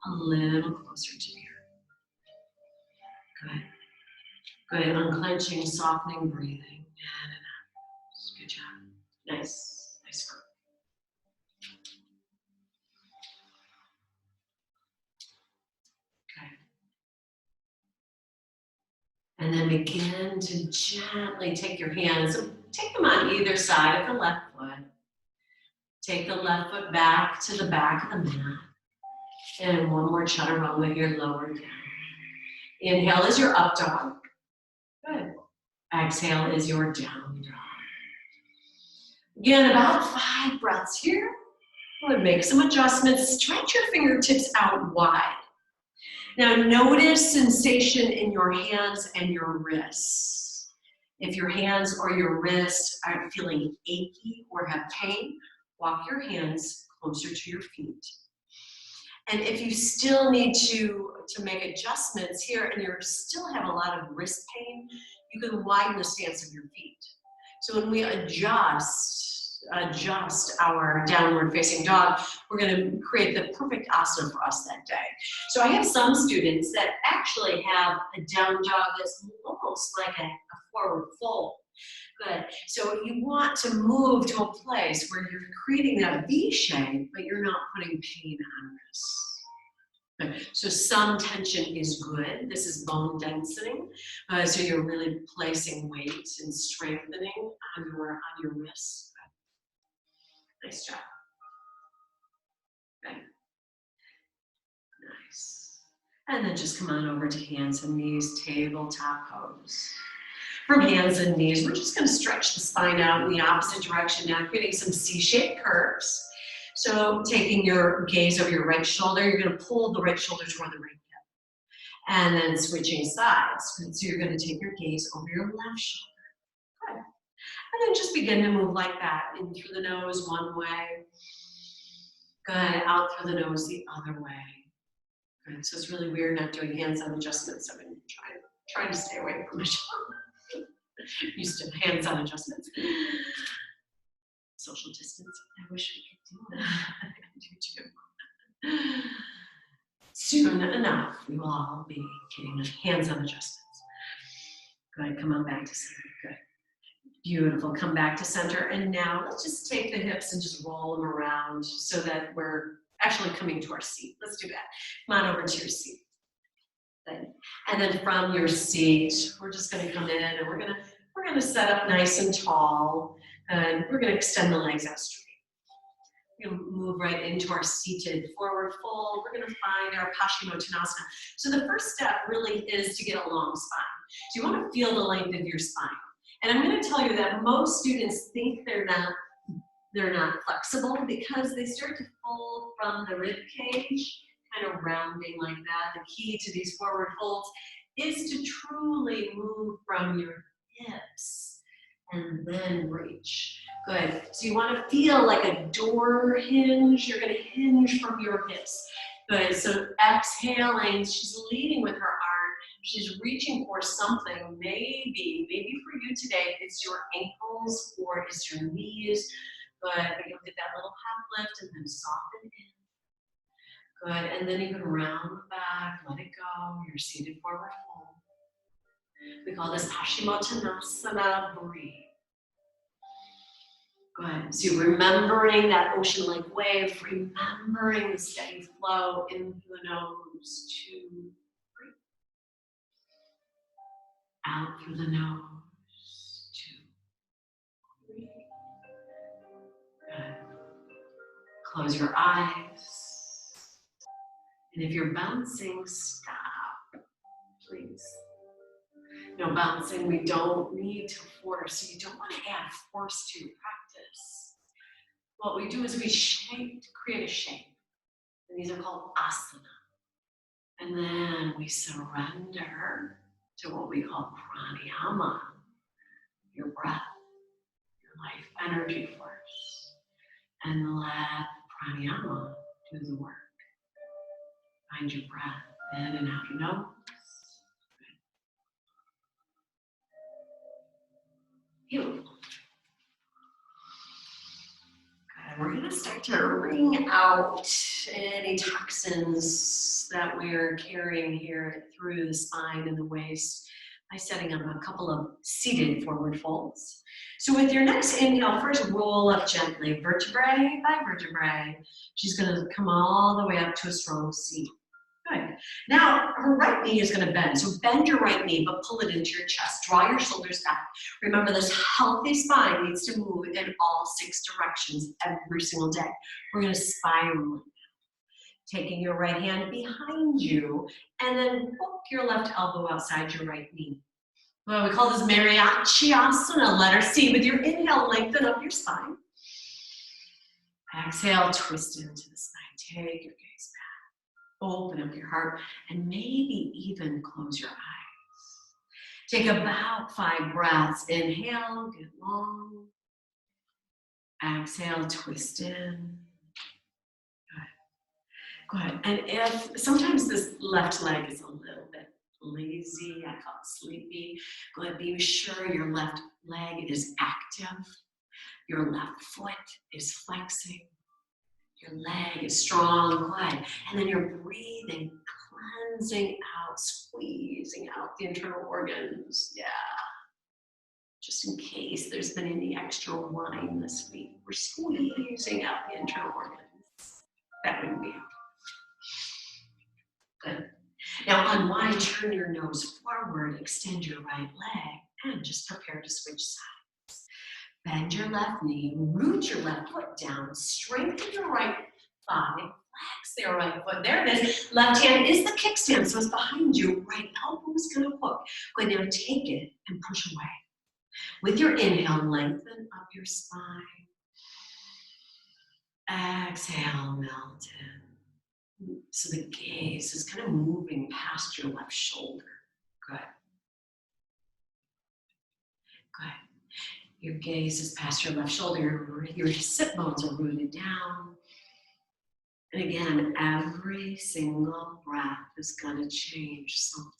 A little closer to the earth. Good. Good. Unclenching, softening, breathing. In and out. Good job. Nice. Nice work. Okay. And then begin to gently take your hands, take them on either side of the left foot. Take the left foot back to the back of the mat. And one more chaturanga here, lower down. Inhale is your up dog. Good. Exhale is your down dog. Again, about 5 breaths here. Good. Make some adjustments. Stretch your fingertips out wide. Now notice sensation in your hands and your wrists. If your hands or your wrists are feeling achy or have pain, walk your hands closer to your feet. And if you still need to make adjustments here and you still have a lot of wrist pain, you can widen the stance of your feet. So when we adjust our downward facing dog, we're going to create the perfect asana for us that day. So I have some students that actually have a down dog that's almost like a forward fold. Good. So you want to move to a place where you're creating that V shape, but you're not putting pain on this. Good. So some tension is good. This is bone density. So you're really placing weight and strengthening on your wrists. Nice job. Good. Nice. And then just come on over to hands and knees, tabletop pose. From hands and knees, we're just going to stretch the spine out in the opposite direction now, creating some C-shaped curves. So taking your gaze over your right shoulder, you're going to pull the right shoulder toward the right hip. And then switching sides. So you're going to take your gaze over your left shoulder. Good. And then just begin to move like that. In through the nose one way. Good. Out through the nose the other way. Good. So it's really weird not doing hands-on adjustments. I've been trying to stay away from my shoulder. Used to hands-on adjustments. Social distance. I wish we could do that. I do too. Soon enough, we will all be getting hands-on adjustments. Good. Come on back to center. Good. Beautiful. Come back to center. And now let's just take the hips and just roll them around so that we're actually coming to our seat. Let's do that. Come on over to your seat. Good. And then from your seat, we're just going to come in and we're going to set up nice and tall, and we're going to extend the legs out straight. We're going to move right into our seated forward fold. We're going to find our Paschimottanasana. So the first step really is to get a long spine. So you want to feel the length of your spine. And I'm going to tell you that most students think they're not flexible because they start to fold from the rib cage, kind of rounding like that. The key to these forward folds is to truly move from your hips and then reach. Good. So you want to feel like a door hinge. You're going to hinge from your hips. Good. So exhaling, she's leading with her arm. She's reaching for something. Maybe for you today, it's your ankles or it's your knees. Good. But you'll get that little half lift and then soften in. Good, and then you can round back, let it go, your seated forward fold. We call this Paschimottanasana, breathe. Good, so you're remembering that ocean-like wave, remembering the steady flow in through the nose, 2, 3. Out through the nose, 2, 3. Good. Close your eyes. And if you're bouncing, stop, please. No bouncing, we don't need to force. You don't want to add force to your practice. What we do is we create a shape. And these are called asana. And then we surrender to what we call pranayama, your breath, your life energy force. And let pranayama do the work. Find your breath in and out your nose. Beautiful. Good. We're going to start to wring out any toxins that we're carrying here through the spine and the waist by setting up a couple of seated forward folds. So with your next inhale, first roll up gently, vertebrae by vertebrae. She's going to come all the way up to a strong seat. Good. Now, her right knee is going to bend. So bend your right knee, but pull it into your chest. Draw your shoulders back. Remember, this healthy spine needs to move in all 6 directions every single day. We're going to spiral. Taking your right hand behind you, and then hook your left elbow outside your right knee. Well, we call this Mariachi-asana, letter C. With your inhale, lengthen up your spine. Exhale, twist into the spine. Take your gaze back. Open up your heart and maybe even close your eyes. Take about 5 breaths. Inhale, get long. Exhale, twist in. Good. Good. And if sometimes this left leg is a little bit lazy, I call it sleepy, go ahead, be sure your left leg is active. Your left foot is flexing. Your leg is strong, good. And then you're breathing, cleansing out, squeezing out the internal organs. Yeah. Just in case there's been any extra wine this week, we're squeezing out the internal organs. That wouldn't be helpful. Good. Now unwind, turn your nose forward, extend your right leg, and just prepare to switch sides. Bend your left knee, root your left foot down, strengthen your right thigh, flex their right foot. There it is. Left hand is the kickstand, so it's behind you. Right elbow is going to hook. Go ahead now, take it and push away. With your inhale, lengthen up your spine. Exhale, melt in. So the gaze is kind of moving past your left shoulder. Good. Good. Your gaze is past your left shoulder. Your sit bones are rooted down. And again, every single breath is going to change something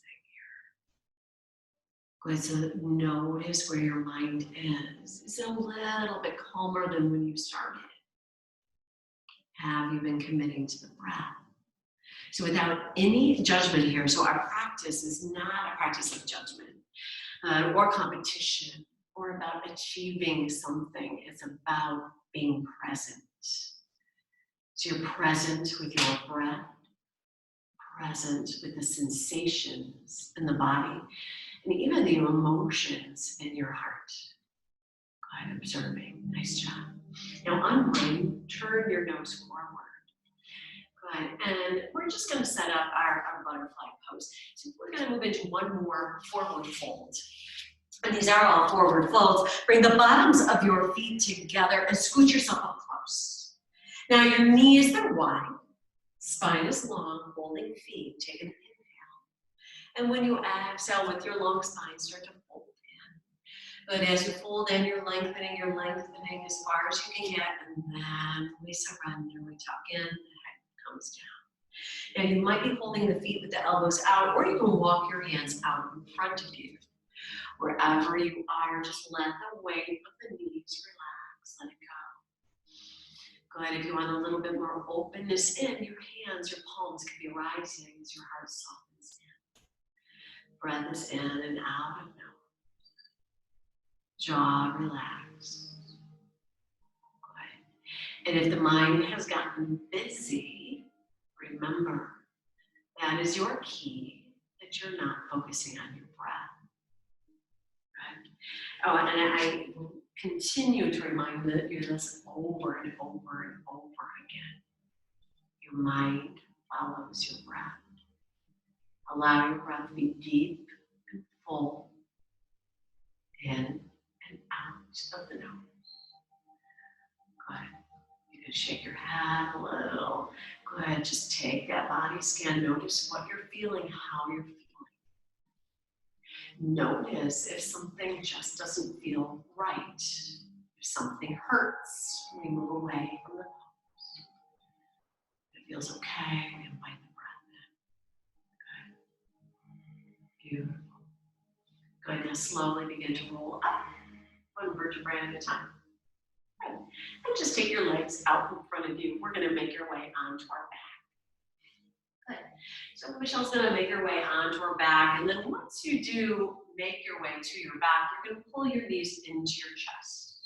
here. Good. So notice where your mind is. Is it a little bit calmer than when you started? Have you been committing to the breath? So without any judgment here, so our practice is not a practice of judgment or competition or about achieving something. It's about being present. So you're present with your breath, present with the sensations in the body, and even the emotions in your heart. Good, observing. Nice job. Now unwind, turn your nose forward. Good, and we're just going to set up our butterfly pose. So we're going to move into one more forward fold. And these are all forward folds. Bring the bottoms of your feet together and scoot yourself up close. Now your knees are wide, spine is long, holding feet. Take an inhale. And when you exhale with your long spine, start to fold in. But as you fold in, you're lengthening as far as you can get. And then we surrender, we tuck in, the head comes down. Now you might be holding the feet with the elbows out, or you can walk your hands out in front of you. Wherever you are, just let the weight of the knees relax, let it go. Good, if you want a little bit more openness in, your hands, your palms can be rising as your heart softens in. Breath is in and out of nose. Jaw relaxed. Good. And if the mind has gotten busy, remember, that is your key, that you're not focusing on your breath. Oh, and I continue to remind you this over and over and over again. Your mind follows your breath. Allow your breath to be deep and full, in and out of the nose. Good. You can shake your head a little. Go ahead, just take that body scan. Notice what you're feeling, how you're feeling. Notice if something just doesn't feel right. If something hurts, we move away from the pose. If it feels okay, we invite the breath in. Good. Beautiful. Go ahead, now slowly begin to roll up, one vertebrae at a time. Good. And just take your legs out in front of you. We're going to make your way onto our back. Good. So Michelle's going to make her way onto her back, and then once you do make your way to your back, you're going to pull your knees into your chest.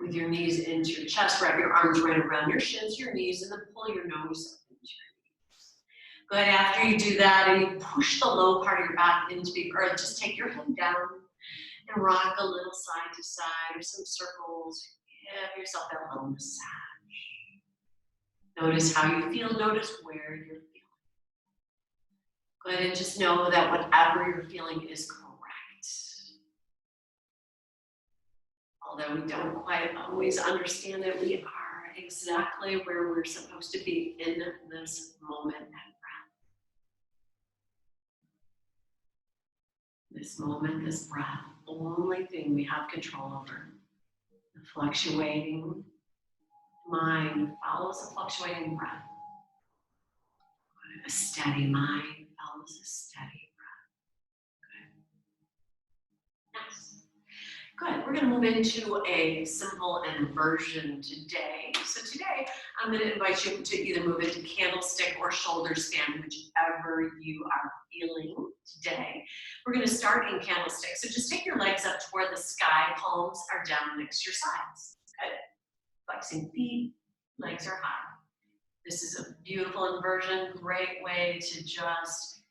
With your knees into your chest, wrap your arms right around your shins, your knees, and then pull your nose up into your knees. Good. After you do that, and you push the low part of your back into the earth, just take your head down and rock a little side to side, or some circles. Give yourself that little massage. Notice how you feel. Notice where you're feeling. Good, and just know that whatever you're feeling is correct. Although we don't quite always understand it, we are exactly where we're supposed to be in this moment at breath. This moment, this breath, the only thing we have control over. The fluctuating mind follows a fluctuating breath. A steady mind follows a steady breath. Good. Nice. Good. We're going to move into a simple inversion today. So today, I'm going to invite you to either move into candlestick or shoulder stand, whichever you are feeling today. We're going to start in candlestick. So just take your legs up to where the sky, palms are down next to your sides. Good. Flexing feet, legs are high. This is a beautiful inversion, great way to just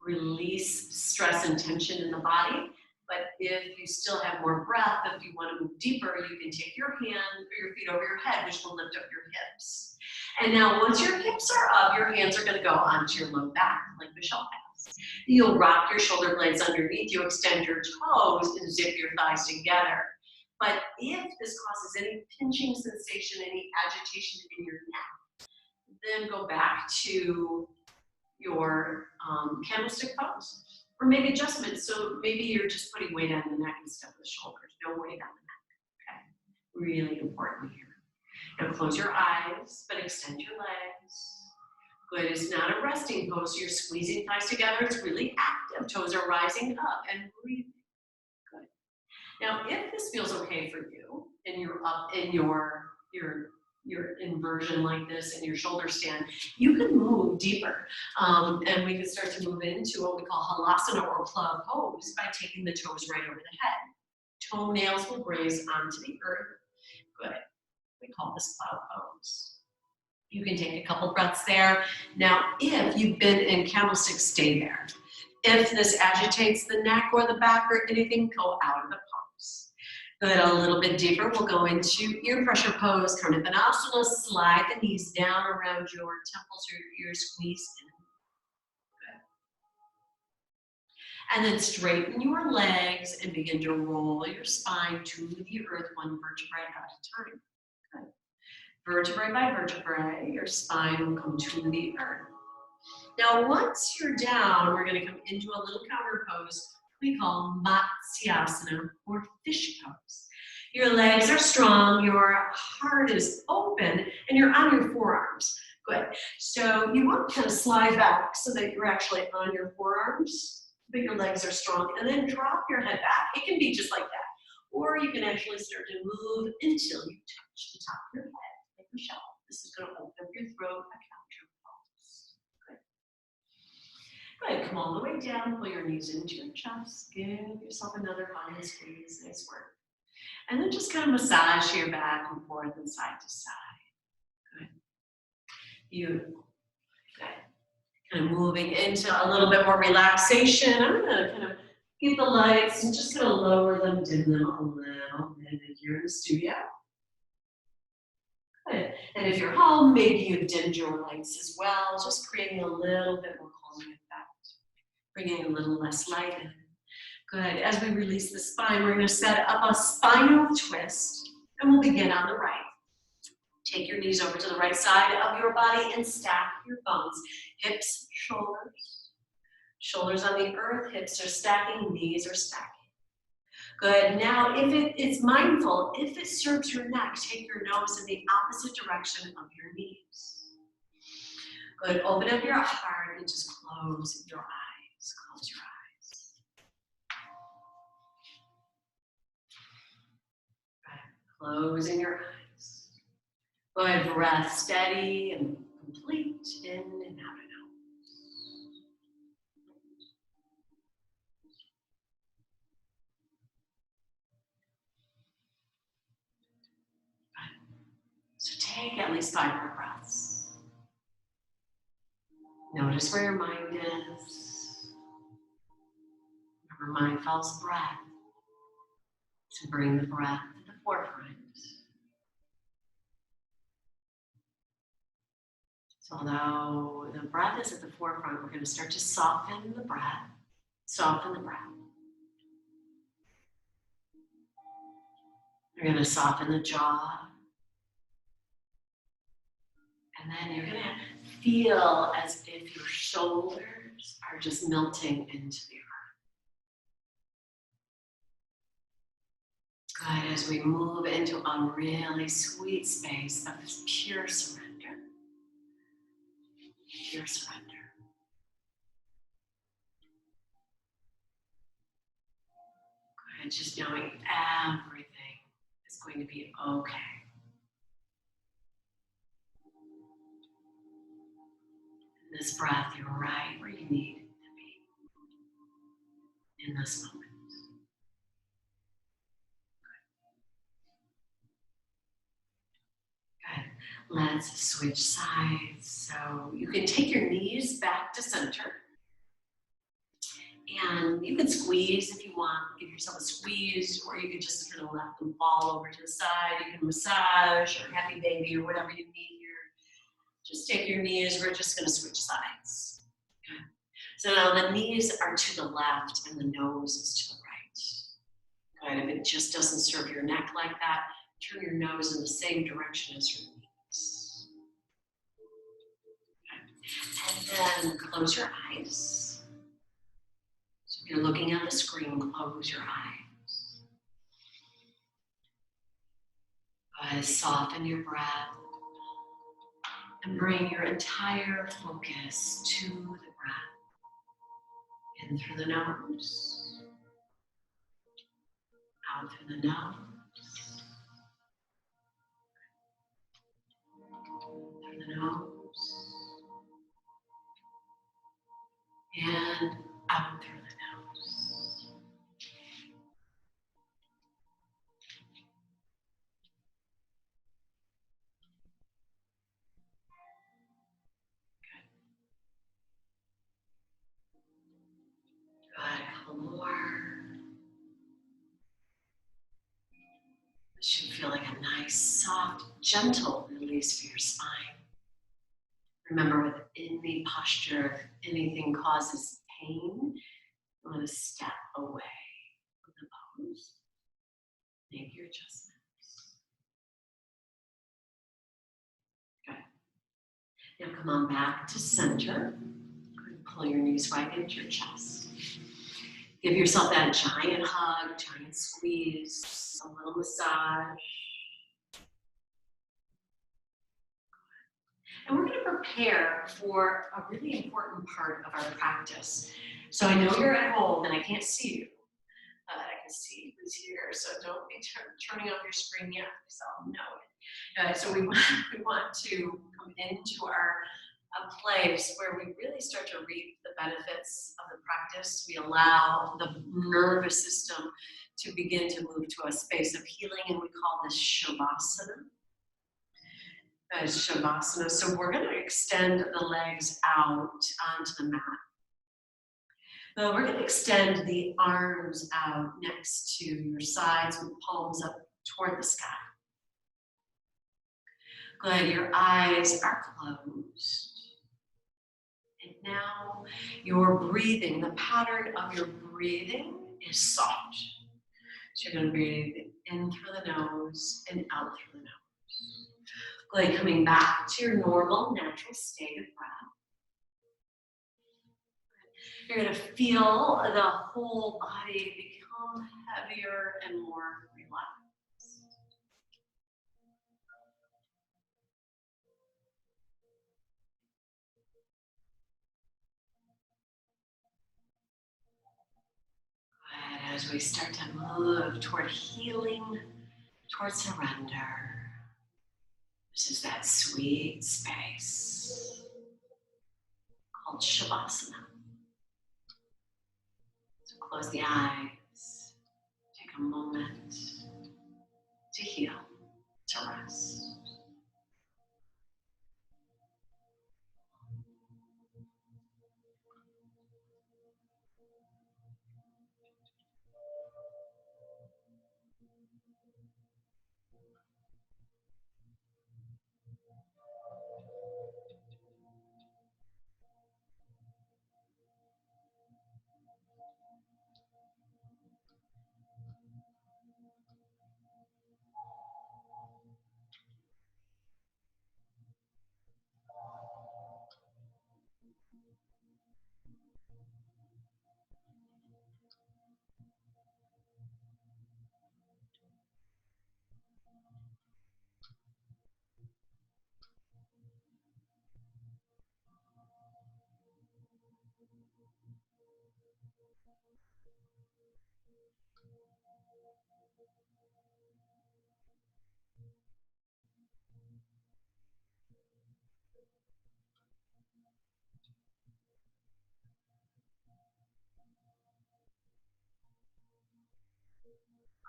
release stress and tension in the body. But if you still have more breath, if you want to move deeper, you can take your hand or your feet over your head, which will lift up your hips. And now once your hips are up, your hands are going to go onto your low back, like Michelle has. You'll rock your shoulder blades underneath you, extend your toes, and zip your thighs together. But if this causes any pinching sensation, any agitation in your neck, then go back to your candlestick pose. Or make adjustments, so maybe you're just putting weight on the neck instead of the shoulders. No weight on the neck, okay? Really important here. Now close your eyes, but extend your legs. Good, it's not a resting pose, so you're squeezing thighs together. It's really active. Toes are rising up and breathing. Good. Now, if this feels okay for you, and you're up in your inversion like this in your shoulder stand, you can move deeper. And we can start to move into what we call halasana or plow pose by taking the toes right over the head. Toenails will graze onto the earth. Good. We call this plow pose. You can take a couple breaths there. Now, if you've been in candlestick, stay there. If this agitates the neck or the back or anything, go out of the pose. Good, a little bit deeper, we'll go into ear pressure pose, Karnapanasana. Slide the knees down around your temples, your ears, squeeze in. Good. And then straighten your legs and begin to roll your spine to the earth, one vertebrae at a time. Good. Vertebrae by vertebrae, your spine will come to the earth. Now, once you're down, we're going to come into a little counter pose we call Matsyasana, or fish pose. Your legs are strong, your heart is open, and you're on your forearms. Good. So you want to kind of slide back so that you're actually on your forearms, but your legs are strong, and then drop your head back. It can be just like that. Or you can actually start to move until you touch the top of your head, like Michelle. This is going to open up your throat, a counter pose. Good. Good, come all the way down, pull your knees into your chest, give yourself another final squeeze, nice work. And then just kind of massage your back and forth and side to side. Good. Beautiful. Good. Kind of moving into a little bit more relaxation. I'm gonna kind of get the lights and just gonna lower them, dim them a little bit here in the studio. Good. And if you're home, maybe you've dimmed your lights as well, just creating a little bit more calming effect. Bringing a little less light in. Good. As we release the spine, we're going to set up a spinal twist, and we'll begin on the right. Take your knees over to the right side of your body and stack your bones. Hips, shoulders. Shoulders on the earth, hips are stacking, knees are stacking. Good. Now, if it's mindful, if it serves your neck, take your nose in the opposite direction of your knees. Good. Open up your heart and just close your eyes. Close your eyes. Closing your eyes. Good, breath steady and complete, in and out and out. So take at least 5 more breaths. Notice where your mind is. Remember, mind follows breath. So bring the breath to the forefront. So although the breath is at the forefront, we're going to start to soften the breath. Soften the breath. You're going to soften the jaw. And then you're going to feel as if your shoulders are just melting into the earth. Good, as we move into a really sweet space of pure surrender. Pure surrender. Good, just knowing everything is going to be okay. In this breath, you're right where you need to be in this moment. Let's switch sides. So you can take your knees back to center. And you can squeeze if you want, give yourself a squeeze, or you can just kind of let them fall over to the side. You can massage or happy baby or whatever you need here. Just take your knees, we're just gonna switch sides. Okay. So now the knees are to the left and the nose is to the right. Right? If it just doesn't serve your neck like that, turn your nose in the same direction as your knees. Okay. And then close your eyes. So if you're looking at the screen, close your eyes. Soften your breath and bring your entire focus to the breath. In through the nose, out through the nose, through the nose, and out through the nose. Good. A couple more. This should feel like a nice, soft, gentle release for your spine. Remember, with any posture, if anything causes pain, you want to step away from the pose. Make your adjustments. Good. Now come on back to center. Pull your knees right into your chest. Give yourself that giant hug, giant squeeze, a little massage. And we're going to prepare for a really important part of our practice. So I know you're at home and I can't see you. I can see who's here, so don't be turning off your screen yet because I'll know it. So we want to come into a place where we really start to reap the benefits of the practice. We allow the nervous system to begin to move to a space of healing, and we call this Shavasana. Shavasana. So we're going to extend the legs out onto the mat. We're going to extend the arms out next to your sides with palms up toward the sky. Good. Your eyes are closed. And now your breathing, the pattern of your breathing is soft. So you're going to breathe in through the nose and out through the nose. Good. Coming back to your normal, natural state of breath. You're going to feel the whole body become heavier and more relaxed. And as we start to move toward healing, toward surrender, this is that sweet space called Shavasana. So close the eyes, take a moment to heal, to rest.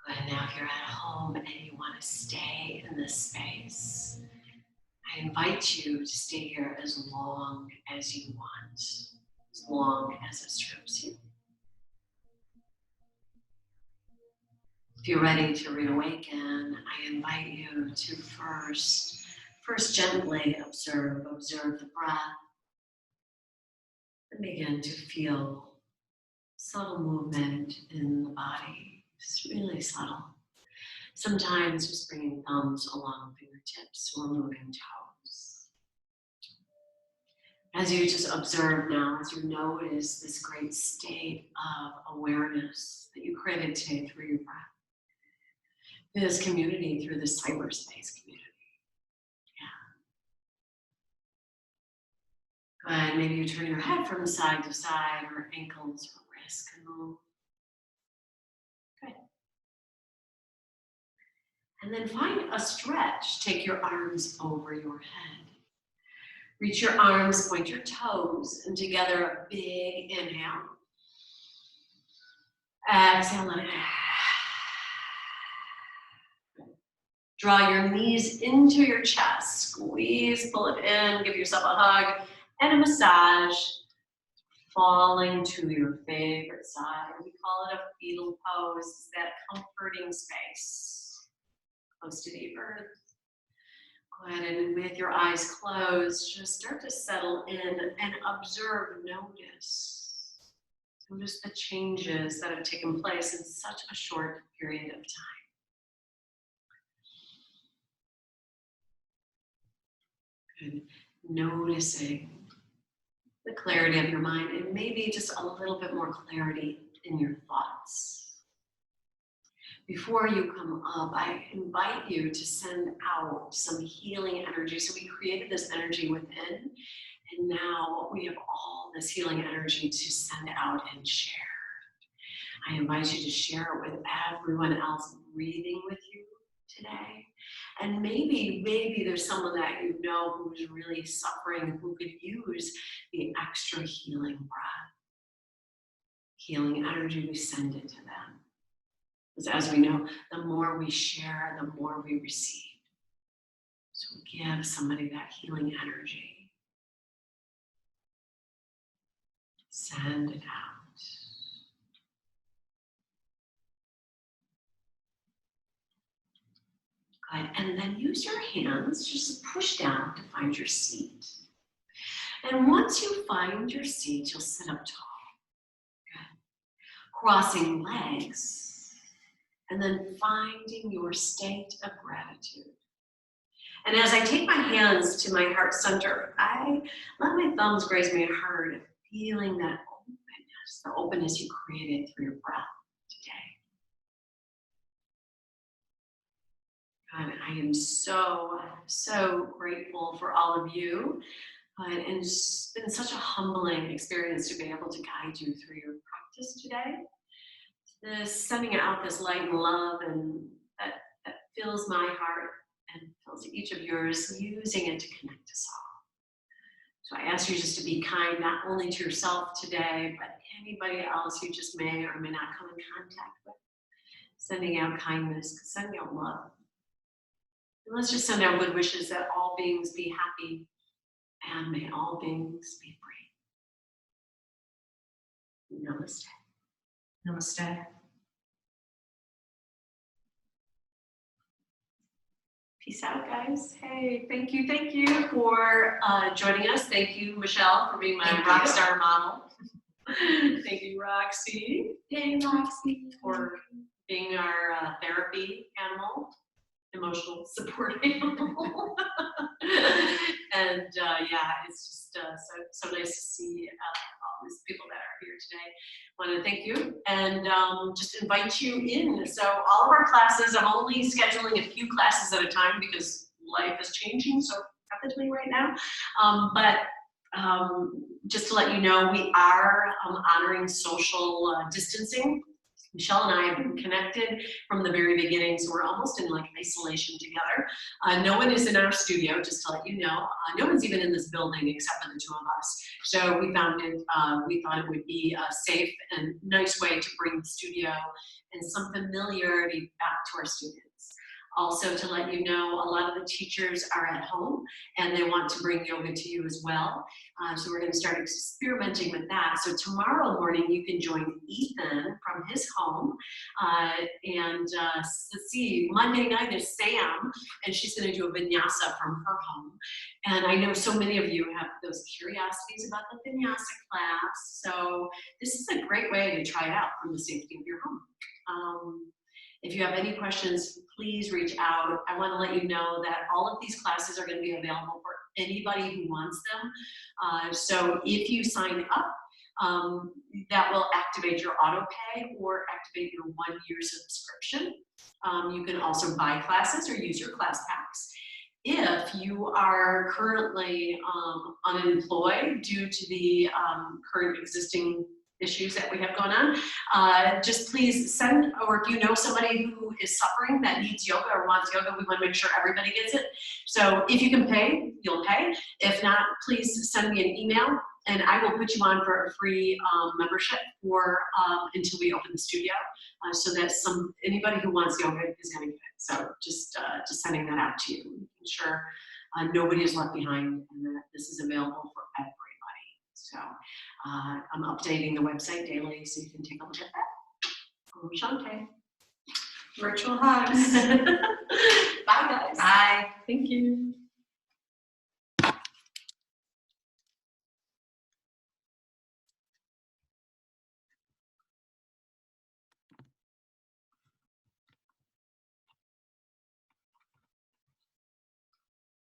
And now if you're at home and you want to stay in this space, I invite you to stay here as long as you want, as long as it serves you. If you're ready to reawaken, I invite you to first gently observe the breath, and begin to feel subtle movement in the body, just really subtle. Sometimes just bringing thumbs along fingertips or moving toes. As you just observe now, as you notice this great state of awareness that you created today through your breath, this community, through the cyberspace community. Yeah. Go ahead, maybe you turn your head from side to side, or ankles or wrists can move. Good. And then find a stretch. Take your arms over your head. Reach your arms, point your toes, and together a big inhale. Exhale, let it go. Draw your knees into your chest. Squeeze, pull it in, give yourself a hug and a massage. Falling to your favorite side. We call it a fetal pose. It's that comforting space close to the earth. Go ahead and with your eyes closed, just start to settle in and observe, notice. Notice the changes that have taken place in such a short period of time. Good. Noticing the clarity of your mind and maybe just a little bit more clarity in your thoughts. Before you come up, I invite you to send out some healing energy. So we created this energy within, and now we have all this healing energy to send out and share. I invite you to share it with everyone else breathing with you today. And maybe there's someone that you know who's really suffering, who could use the extra healing breath. Healing energy, we send it to them. Because as we know, the more we share, the more we receive. So give somebody that healing energy. Send it out. Good. And then use your hands, just push down to find your seat. And once you find your seat, you'll sit up tall. Good. Crossing legs. And then finding your state of gratitude. And as I take my hands to my heart center, I let my thumbs graze my heart, feeling that openness, the openness you created through your breath today. God, I am so grateful for all of you. And it's been such a humbling experience to be able to guide you through your practice today. This sending out this light and love, and that fills my heart and fills each of yours, using it to connect us all. So I ask you just to be kind, not only to yourself today, but anybody else you just may or may not come in contact with. Sending out kindness, sending out love. And let's just send out good wishes that all beings be happy, and may all beings be free. Namaste. Namaste. Peace out, guys. Hey, thank you for joining us. Thank you, Michelle, for being my rock star model. Thank you, Roxy. Hey, Roxy. For being our therapy animal, emotional support animal. And yeah, it's just so nice to see all these people that are here today. I want to thank you and just invite you in. So all of our classes, I'm only scheduling a few classes at a time because life is changing so rapidly right now. But just to let you know, we are honoring social distancing. Michelle and I have been connected from the very beginning, so we're almost in like isolation together. No one is in our studio, just to let you know. No one's even in this building except for the two of us. So we thought it would be a safe and nice way to bring the studio and some familiarity back to our students. Also, to let you know, a lot of the teachers are at home and they want to bring yoga to you as well. So we're going to start experimenting with that. So tomorrow morning, you can join Ethan from his home. Let's see, Monday night is Sam, and she's going to do a vinyasa from her home. And I know so many of you have those curiosities about the vinyasa class. So this is a great way to try it out from the safety of your home. If you have any questions, please reach out. I want to let you know that all of these classes are going to be available for anybody who wants them. So if you sign up, that will activate your auto pay or activate your 1-year subscription. You can also buy classes or use your class packs. If you are currently unemployed due to the current existing issues that we have going on, just please send, or if you know somebody who is suffering that needs yoga or wants yoga, we want to make sure everybody gets it. So if you can pay, you'll pay. If not, please send me an email and I will put you on for a free membership for until we open the studio, so that anybody who wants yoga is going to get it. So just sending that out to you, making sure nobody is left behind and that this is available for everybody. So I'm updating the website daily, so you can take a look at that. Om Shanti. Virtual hugs. Bye, guys. Bye. Thank you.